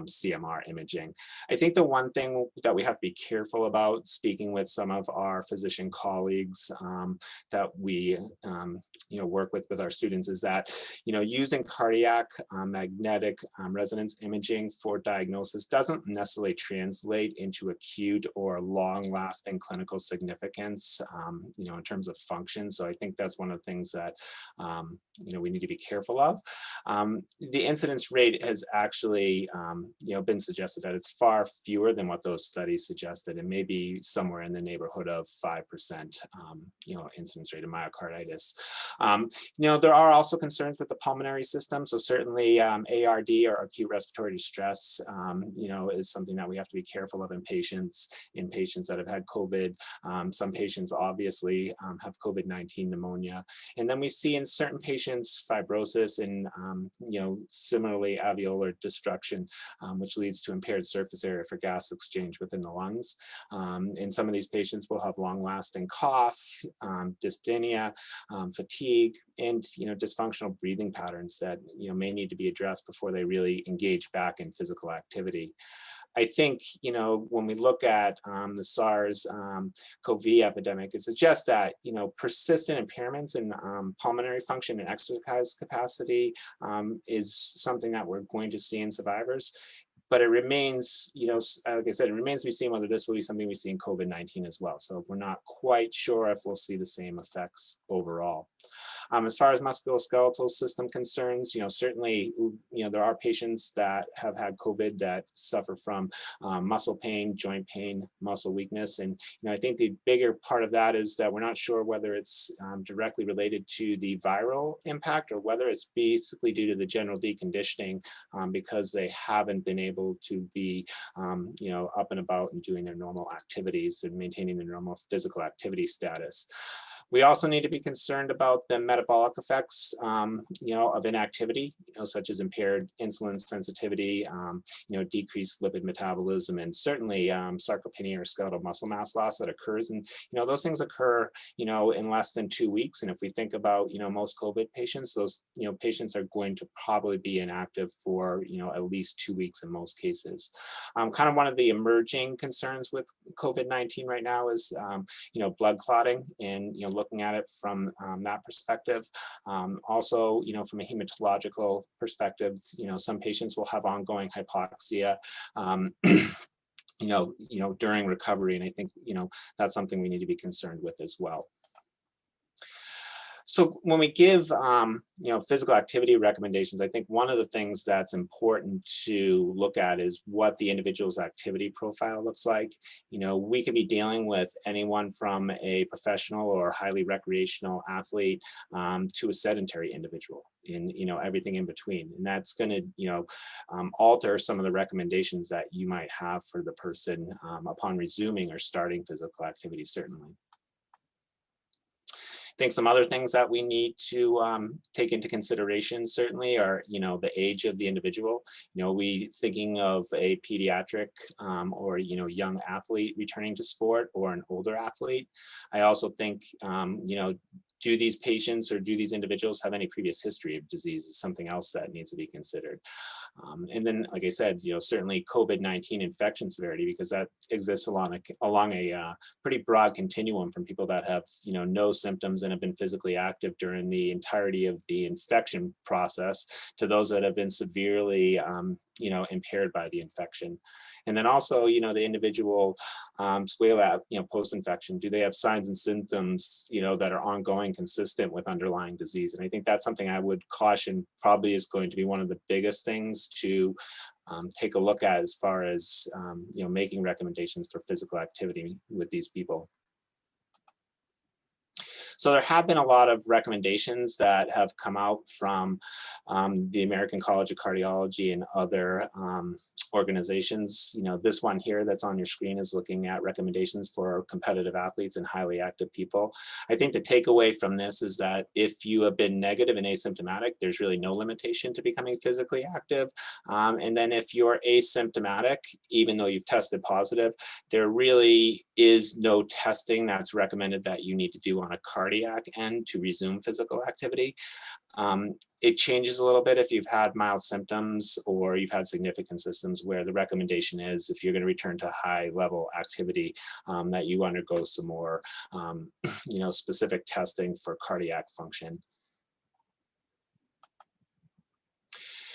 CMR imaging. I think the one thing that we have to be careful about, speaking with some of our physician colleagues that we you know, work with our students, is that, you know, using cardiac magnetic resonance imaging for diagnosis doesn't necessarily translate into acute or long-lasting lasting clinical significance, you know, in terms of function. So I think that's one of the things that, you know, we need to be careful of. The incidence rate has actually, you know, been suggested that it's far fewer than what those studies suggested, and maybe somewhere in the neighborhood of 5%, you know, incidence rate of myocarditis. You know, there are also concerns with the pulmonary system. So certainly ARD, or acute respiratory distress, you know, is something that we have to be careful of in patients that have had COVID. Some patients obviously have COVID-19 pneumonia. And then we see in certain patients fibrosis and, you know, similarly alveolar destruction, which leads to impaired surface area for gas exchange within the lungs. And some of these patients will have long-lasting cough, dyspnea, fatigue, and, you know, dysfunctional breathing patterns that, you know, may need to be addressed before they really engage back in physical activity. I think, you know, when we look at the SARS-CoV epidemic, it suggests that, you know, persistent impairments in pulmonary function and exercise capacity is something that we're going to see in survivors. But it remains, you know, like I said, it remains to be seen whether this will be something we see in COVID-19 as well. So we're not quite sure if we'll see the same effects overall. As far as musculoskeletal system concerns, you know, certainly, you know, there are patients that have had COVID that suffer from muscle pain, joint pain, muscle weakness. And, you know, I think the bigger part of that is that we're not sure whether it's directly related to the viral impact or whether it's basically due to the general deconditioning because they haven't been able to be, you know, up and about and doing their normal activities and maintaining their normal physical activity status. We also need to be concerned about the metabolic effects, you know, of inactivity, you know, such as impaired insulin sensitivity, you know, decreased lipid metabolism, and certainly sarcopenia or skeletal muscle mass loss that occurs. And, you know, those things occur, you know, in less than 2 weeks. And if we think about, you know, most COVID patients, those, you know, patients are going to probably be inactive for, you know, at least 2 weeks in most cases. Kind of one of the emerging concerns with COVID-19 right now is, you know, blood clotting, and, you know, looking at it from that perspective. Also, you know, from a hematological perspective, you know, some patients will have ongoing hypoxia, you know, during recovery. And I think, you know, that's something we need to be concerned with as well. So when we give, you know, physical activity recommendations, I think one of the things that's important to look at is what the individual's activity profile looks like. You know, we could be dealing with anyone from a professional or highly recreational athlete to a sedentary individual, and, you know, everything in between. And that's going to, you know, alter some of the recommendations that you might have for the person upon resuming or starting physical activity, certainly. I think some other things that we need to take into consideration certainly are, you know, the age of the individual. You know, we thinking of a pediatric or, you know, young athlete returning to sport or an older athlete. I also think, you know, do these patients or do these individuals have any previous history of disease is something else that needs to be considered. And then, like I said, you know, certainly COVID-19 infection severity, because that exists along a pretty broad continuum from people that have, you know, no symptoms and have been physically active during the entirety of the infection process to those that have been severely, you know, impaired by the infection. And then also, you know, the individual squalene, you know, post-infection, do they have signs and symptoms, you know, that are ongoing, consistent with underlying disease? And I think that's something I would caution probably is going to be one of the biggest things to take a look at as far as, you know, making recommendations for physical activity with these people. So there have been a lot of recommendations that have come out from the American College of Cardiology and other organizations. You know, this one here that's on your screen is looking at recommendations for competitive athletes and highly active people. I think the takeaway from this is that if you have been negative and asymptomatic, there's really no limitation to becoming physically active. And then if you're asymptomatic, even though you've tested positive, there really is no testing that's recommended that you need to do on a cardiac end to resume physical activity. It changes a little bit if you've had mild symptoms or you've had significant symptoms, where the recommendation is if you're going to return to high level activity, that you undergo some more, you know, specific testing for cardiac function.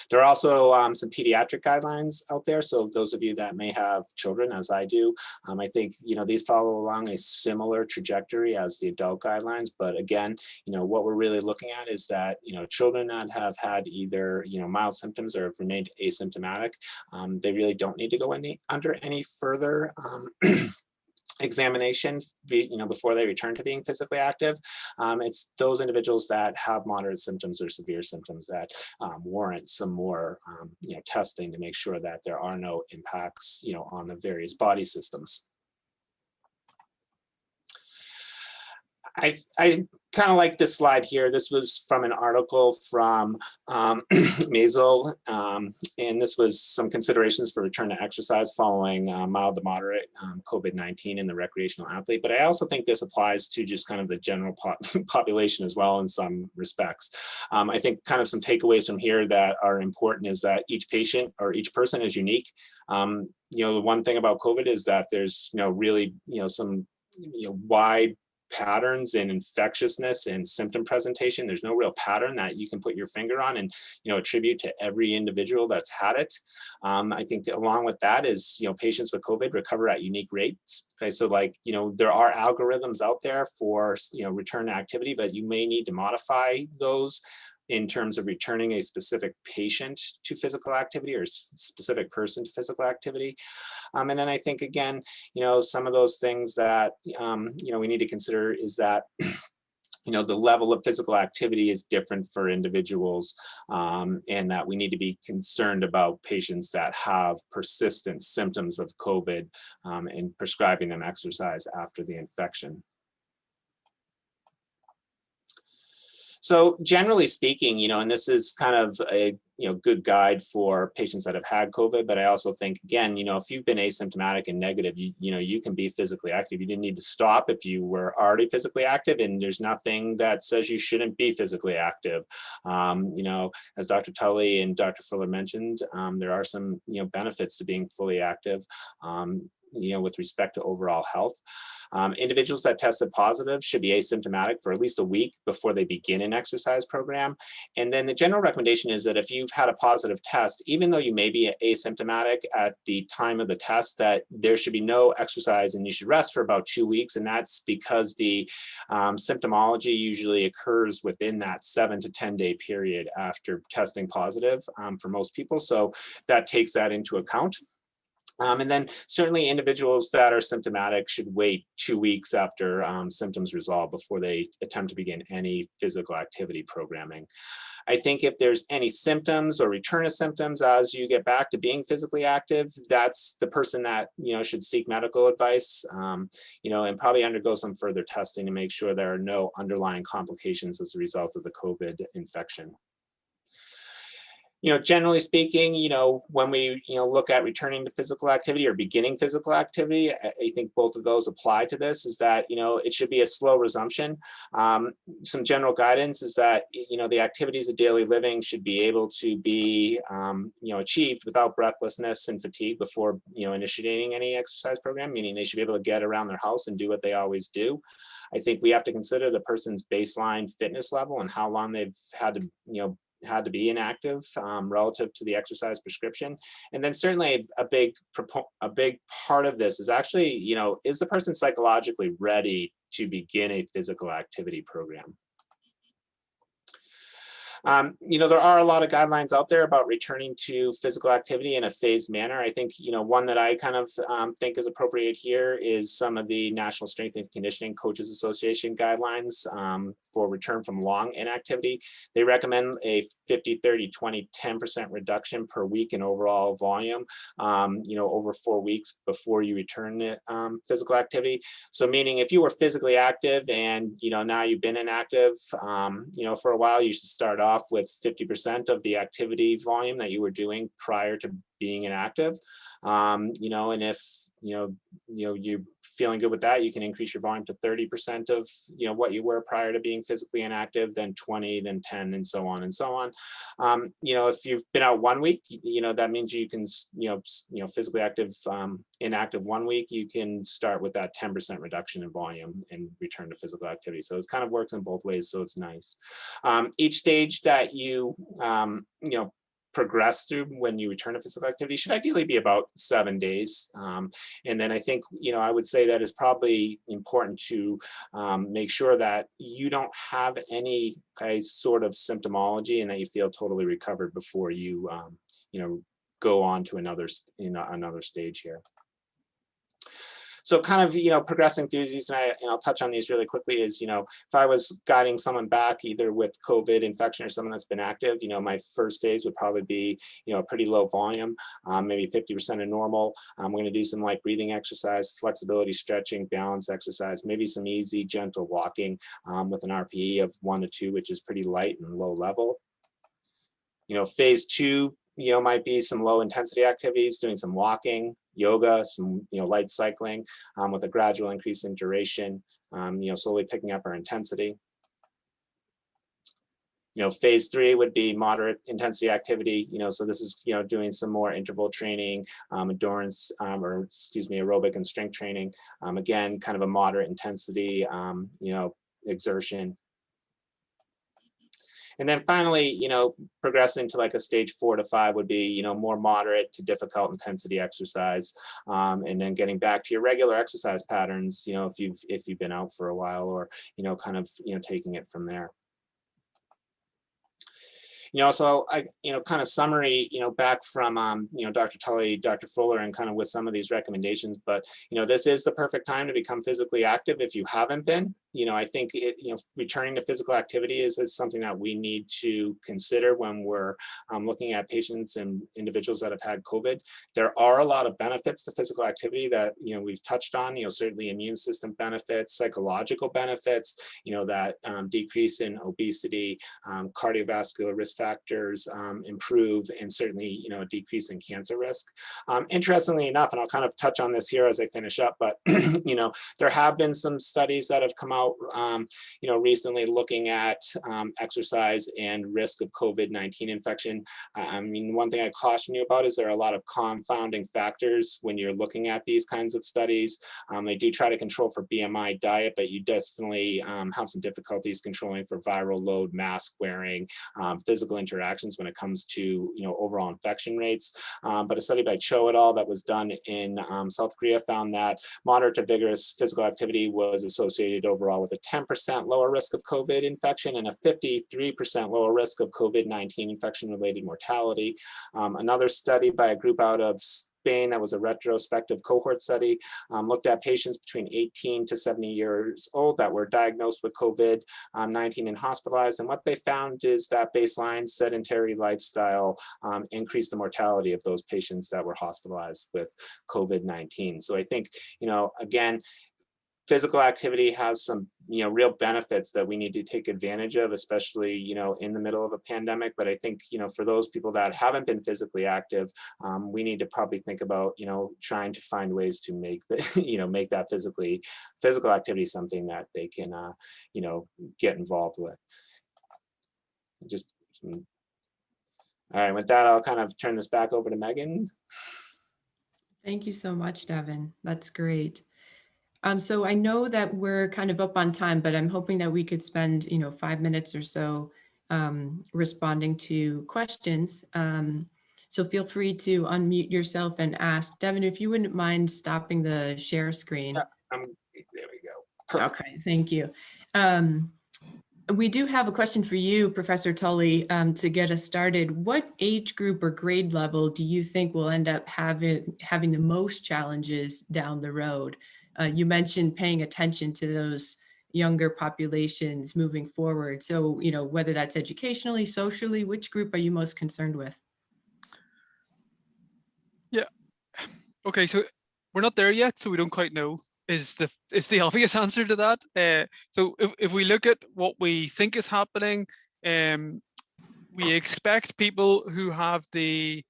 There are also some pediatric guidelines out there. So those of you that may have children, as I do, I think, these follow along a similar trajectory as the adult guidelines. But again, what we're really looking at is that, children that have had either, mild symptoms or have remained asymptomatic, they really don't need to go under any further examination, before they return to being physically active. It's those individuals that have moderate symptoms or severe symptoms that warrant some more, testing to make sure that there are no impacts, on the various body systems. I kind of like this slide here. This was from an article from Maisel, and this was some considerations for return to exercise following mild to moderate COVID-19 in the recreational athlete. But I also think this applies to just kind of the general population as well in some respects. I think kind of some takeaways from here that are important is that each patient or each person is unique. The one thing about COVID is that there's really some wide patterns in infectiousness and symptom presentation. There's no real pattern that you can put your finger on and attribute to every individual that's had it. I think along with that is patients with COVID recover at unique rates. Okay, so there are algorithms out there for return to activity, but you may need to modify those in terms of returning a specific patient to physical activity or a specific person to physical activity. And then I think, again, some of those things that, we need to consider is that, the level of physical activity is different for individuals, and that we need to be concerned about patients that have persistent symptoms of COVID and prescribing them exercise after the infection. So generally speaking, and this is kind of a good guide for patients that have had COVID, but I also think, again, if you've been asymptomatic and negative, you can be physically active. You didn't need to stop if you were already physically active, and there's nothing that says you shouldn't be physically active. As Dr. Tully and Dr. Fuller mentioned, there are some benefits to being fully active. With respect to overall health. Individuals that tested positive should be asymptomatic for at least a week before they begin an exercise program. And then the general recommendation is that if you've had a positive test, even though you may be asymptomatic at the time of the test, that there should be no exercise and you should rest for about 2 weeks. And that's because the symptomology usually occurs within that 7 to 10 day period after testing positive for most people. So that takes that into account. And then certainly individuals that are symptomatic should wait 2 weeks after symptoms resolve before they attempt to begin any physical activity programming. I think if there's any symptoms or return of symptoms as you get back to being physically active, that's the person that should seek medical advice, and probably undergo some further testing to make sure there are no underlying complications as a result of the COVID infection. Generally speaking, when we, look at returning to physical activity or beginning physical activity, I think both of those apply to this, is that, it should be a slow resumption. Some general guidance is that, the activities of daily living should be able to be, achieved without breathlessness and fatigue before, initiating any exercise program, meaning they should be able to get around their house and do what they always do. I think we have to consider the person's baseline fitness level and how long they've had to be inactive relative to the exercise prescription. And then certainly a big part of this is actually, is the person psychologically ready to begin a physical activity program? There are a lot of guidelines out there about returning to physical activity in a phased manner. I think, one that I kind of think is appropriate here is some of the National Strength and Conditioning Coaches Association guidelines for return from long inactivity. They recommend a 50, 30, 20, 10% reduction per week in overall volume, over 4 weeks before you return to physical activity. So meaning if you were physically active and, now you've been inactive, for a while, you should start off with 50% of the activity volume that you were doing prior to being inactive. And if you're feeling good with that, you can increase your volume to 30% of what you were prior to being physically inactive, then 20, then 10, and so on and so on. If you've been out 1 week, that means you can physically active, inactive 1 week, you can start with that 10% reduction in volume and return to physical activity. So it kind of works in both ways, so it's nice. Each stage that you progress through when you return to physical activity should ideally be about 7 days. And then I think, I would say that it's probably important to make sure that you don't have any sort of symptomology and that you feel totally recovered before you, go on to another stage here. So kind of, progressing through these, and I'll touch on these really quickly, is, if I was guiding someone back either with COVID infection or someone that's been active, my first phase would probably be, a pretty low volume, maybe 50% of normal. I'm going to do some light breathing exercise, flexibility, stretching, balance exercise, maybe some easy, gentle walking with an RPE of 1 to 2, which is pretty light and low level. Phase 2, might be some low intensity activities, doing some walking, yoga, some, light cycling with a gradual increase in duration, slowly picking up our intensity. Phase 3 would be moderate intensity activity, so this is, doing some more interval training, endurance, aerobic and strength training. Again, kind of a moderate intensity, exertion. And then finally, progressing to like a stage 4 to 5 would be, more moderate to difficult intensity exercise. And then getting back to your regular exercise patterns, if you've been out for a while, or, kind of, taking it from there. So I, kind of summary, back from, Dr. Tully, Dr. Fuller, and kind of with some of these recommendations, but, this is the perfect time to become physically active if you haven't been. I think returning to physical activity is something that we need to consider when we're looking at patients and individuals that have had COVID. There are a lot of benefits to physical activity that, we've touched on, certainly immune system benefits, psychological benefits, that decrease in obesity, cardiovascular risk factors improve, and certainly, a decrease in cancer risk. Interestingly enough, and I'll kind of touch on this here as I finish up, but, there have been some studies that have come out recently looking at exercise and risk of COVID-19 infection. I mean, one thing I caution you about is there are a lot of confounding factors when you're looking at these kinds of studies. They do try to control for BMI, diet, but you definitely have some difficulties controlling for viral load, mask wearing, physical interactions when it comes to overall infection rates. But a study by Cho et al. That was done in South Korea found that moderate to vigorous physical activity was associated overall with a 10% lower risk of COVID infection and a 53% lower risk of COVID-19 infection-related mortality. Another study by a group out of Spain that was a retrospective cohort study looked at patients between 18 to 70 years old that were diagnosed with COVID-19 and hospitalized. And what they found is that baseline sedentary lifestyle increased the mortality of those patients that were hospitalized with COVID-19. So I think, again, physical activity has some, real benefits that we need to take advantage of, especially, in the middle of a pandemic. But I think, for those people that haven't been physically active, we need to probably think about, trying to find ways to make the, make that physical activity something that they can, get involved with. All right, with that, I'll kind of turn this back over to Megan. Thank you so much, Devin. That's great. So I know that we're kind of up on time, but I'm hoping that we could spend, 5 minutes or so responding to questions. So feel free to unmute yourself and ask. Devin, if you wouldn't mind stopping the share screen. Yeah, there we go. Perfect. Okay, thank you. We do have a question for you, Professor Tully, to get us started. What age group or grade level do you think will end up having the most challenges down the road? You mentioned paying attention to those younger populations moving forward. So, whether that's educationally, socially, which group are you most concerned with? Yeah. Okay, so we're not there yet, so we don't quite know is the obvious answer to that. So if we look at what we think is happening, we expect people who have the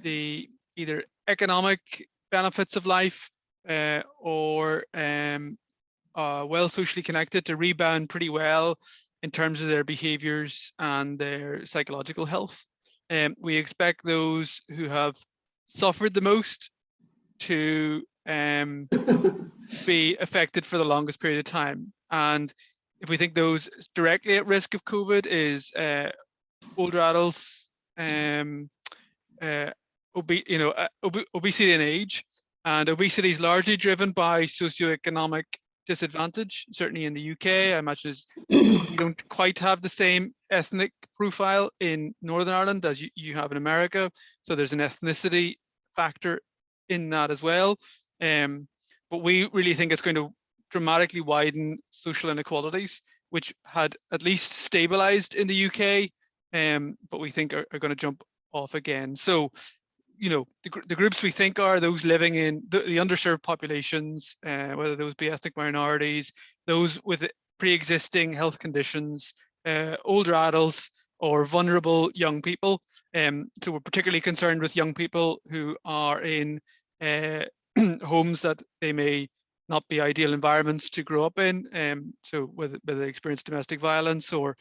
either economic benefits of life or well socially connected to rebound pretty well in terms of their behaviors and their psychological health. We expect those who have suffered the most to be affected for the longest period of time. And if we think those directly at risk of COVID is older adults, obesity and age. And obesity is largely driven by socioeconomic disadvantage. Certainly in the UK, I imagine we don't quite have the same ethnic profile in Northern Ireland as you have in America. So there's an ethnicity factor in that as well. But we really think it's going to dramatically widen social inequalities, which had at least stabilized in the UK, but we think are going to jump off again. So, the groups we think are those living in the underserved populations, whether those be ethnic minorities, those with pre-existing health conditions, older adults, or vulnerable young people. So we're particularly concerned with young people who are in homes that they may not be ideal environments to grow up in. So whether they experience domestic violence or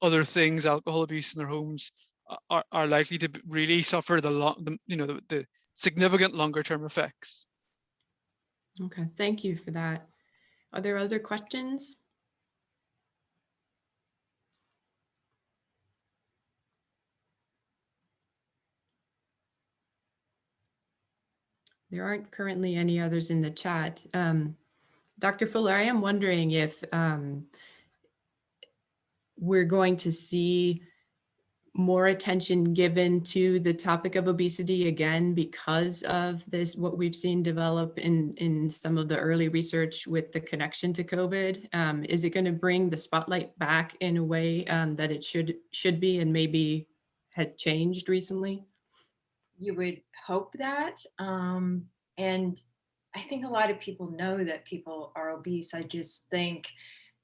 other things, alcohol abuse in their homes, are likely to really suffer the significant longer term effects. Okay, thank you for that. Are there other questions? There aren't currently any others in the chat. Dr. Fuller, I am wondering if we're going to see more attention given to the topic of obesity again because of this, what we've seen develop in some of the early research with the connection to COVID. Is it going to bring the spotlight back in a way that it should be and maybe had changed recently? You would hope that. And I think a lot of people know that people are obese. I just think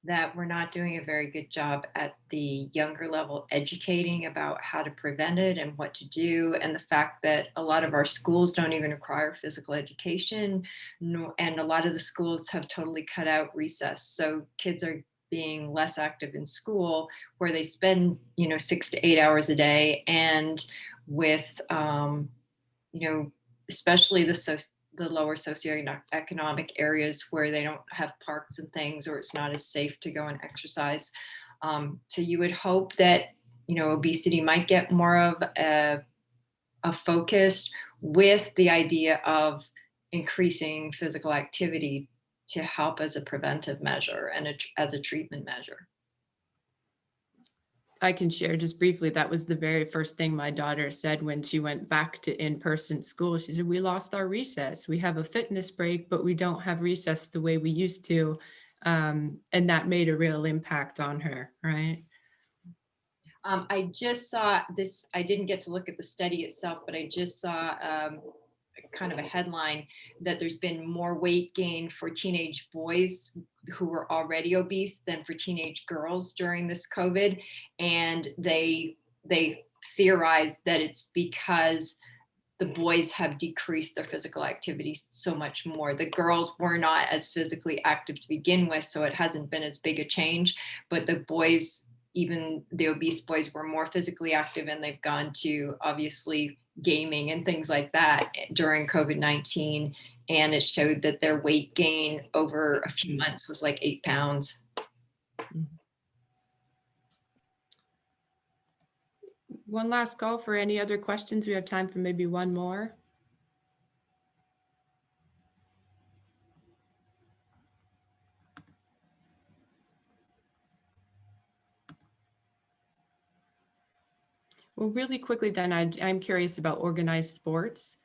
that we're not doing a very good job at the younger level educating about how to prevent it and what to do. And the fact that a lot of our schools don't even require physical education, and a lot of the schools have totally cut out recess. So kids are being less active in school, where they spend 6 to 8 hours a day, and with especially the lower socioeconomic areas where they don't have parks and things, or it's not as safe to go and exercise. So you would hope that obesity might get more of a focus, with the idea of increasing physical activity to help as a preventive measure and as a treatment measure. I can share just briefly, that was the very first thing my daughter said when she went back to in-person school. She said, we lost our recess. We have a fitness break, but we don't have recess the way we used to. And that made a real impact on her, right? I just saw this, I didn't get to look at the study itself, but I just saw kind of a headline that there's been more weight gain for teenage boys who were already obese than for teenage girls during this COVID. And they theorize that it's because the boys have decreased their physical activity so much more. The girls were not as physically active to begin with, so it hasn't been as big a change, but the boys, even the obese boys, were more physically active, and they've gone to obviously gaming and things like that during COVID-19. And it showed that their weight gain over a few months was like 8 pounds. One last call for any other questions. We have time for maybe one more. Well, really quickly then, I'm curious about organized sports.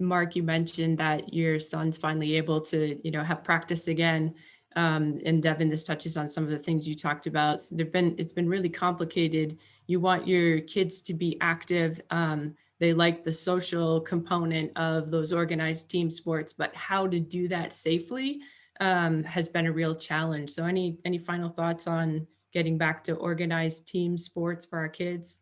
Mark, you mentioned that your son's finally able to, have practice again. And Devin, this touches on some of the things you talked about. So it's been really complicated. You want your kids to be active. They like the social component of those organized team sports, but how to do that safely has been a real challenge. So any final thoughts on getting back to organized team sports for our kids?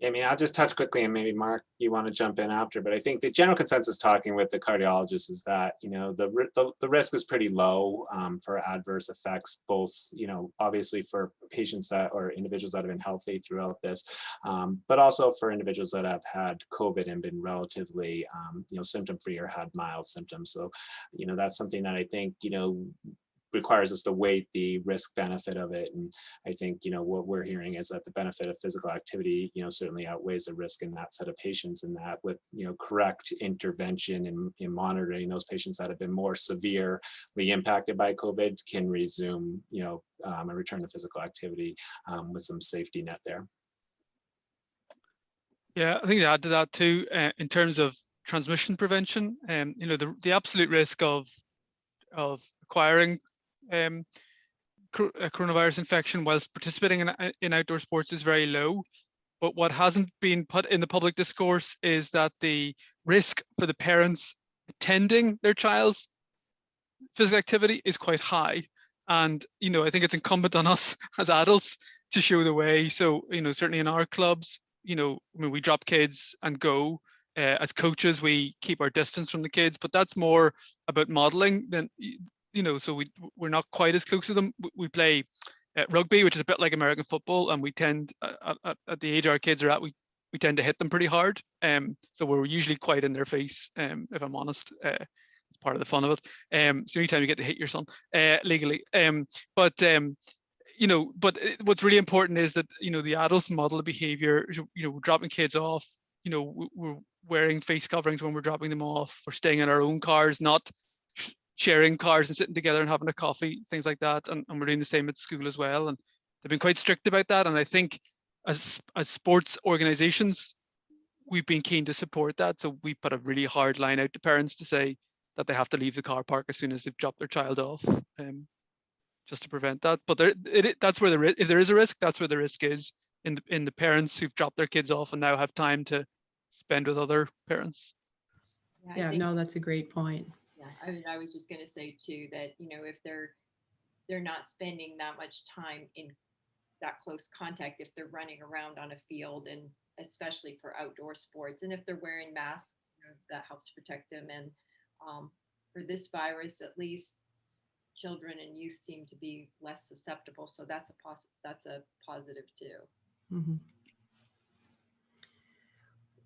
I mean, I'll just touch quickly, and maybe Mark, you want to jump in after, but I think the general consensus talking with the cardiologist is that, the risk is pretty low for adverse effects, both, obviously for patients or individuals that have been healthy throughout this, but also for individuals that have had COVID and been relatively, symptom-free or had mild symptoms. So, that's something that I think, requires us to weight the risk benefit of it. And I think, what we're hearing is that the benefit of physical activity, certainly outweighs the risk in that set of patients, and that with, correct intervention and in monitoring, those patients that have been more severely impacted by COVID can resume, a return to physical activity with some safety net there. Yeah, I think to add to that too, in terms of transmission prevention, the absolute risk of acquiring a coronavirus infection whilst participating in outdoor sports is very low. But what hasn't been put in the public discourse is that the risk for the parents attending their child's physical activity is quite high. And, I think it's incumbent on us as adults to show the way. So, certainly in our clubs, we drop kids and go. As coaches, we keep our distance from the kids, but that's more about modeling than, so we're not quite as close to them. We play rugby, which is a bit like American football, and we tend, at the age our kids are at, we tend to hit them pretty hard. So we're usually quite in their face, if I'm honest. It's part of the fun of it. So anytime you get to hit your son legally. But what's really important is that, the adults model the behavior, we're dropping kids off, we're wearing face coverings when we're dropping them off, we're staying in our own cars, not sharing cars and sitting together and having a coffee, things like that. And we're doing the same at school as well. And they've been quite strict about that. And I think as sports organizations, we've been keen to support that. So we put a really hard line out to parents to say that they have to leave the car park as soon as they've dropped their child off, just to prevent that. But that's where if there is a risk, that's where the risk is in the parents who've dropped their kids off and now have time to spend with other parents. Yeah, no, that's a great point. Yeah, I was just going to say too that, if they're not spending that much time in that close contact, if they're running around on a field, and especially for outdoor sports, and if they're wearing masks, that helps protect them. And for this virus, at least children and youth seem to be less susceptible. So that's a positive too. Mm-hmm.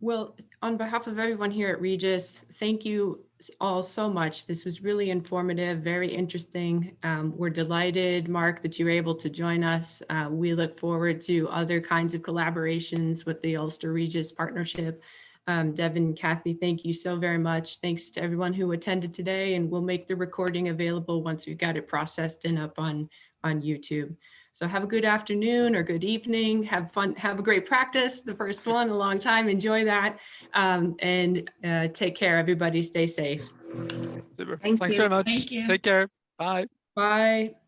Well, on behalf of everyone here at Regis, thank you all so much. This was really informative, very interesting. We're delighted, Mark, that you were able to join us. We look forward to other kinds of collaborations with the Ulster Regis partnership. Devin, Cathy, thank you so very much. Thanks to everyone who attended today, and we'll make the recording available once we've got it processed and up on YouTube. So have a good afternoon or good evening. Have fun. Have a great practice. The first one in a long time. Enjoy that. And take care, everybody. Stay safe. Super. Thanks very much. Thank you. Take care. Bye. Bye.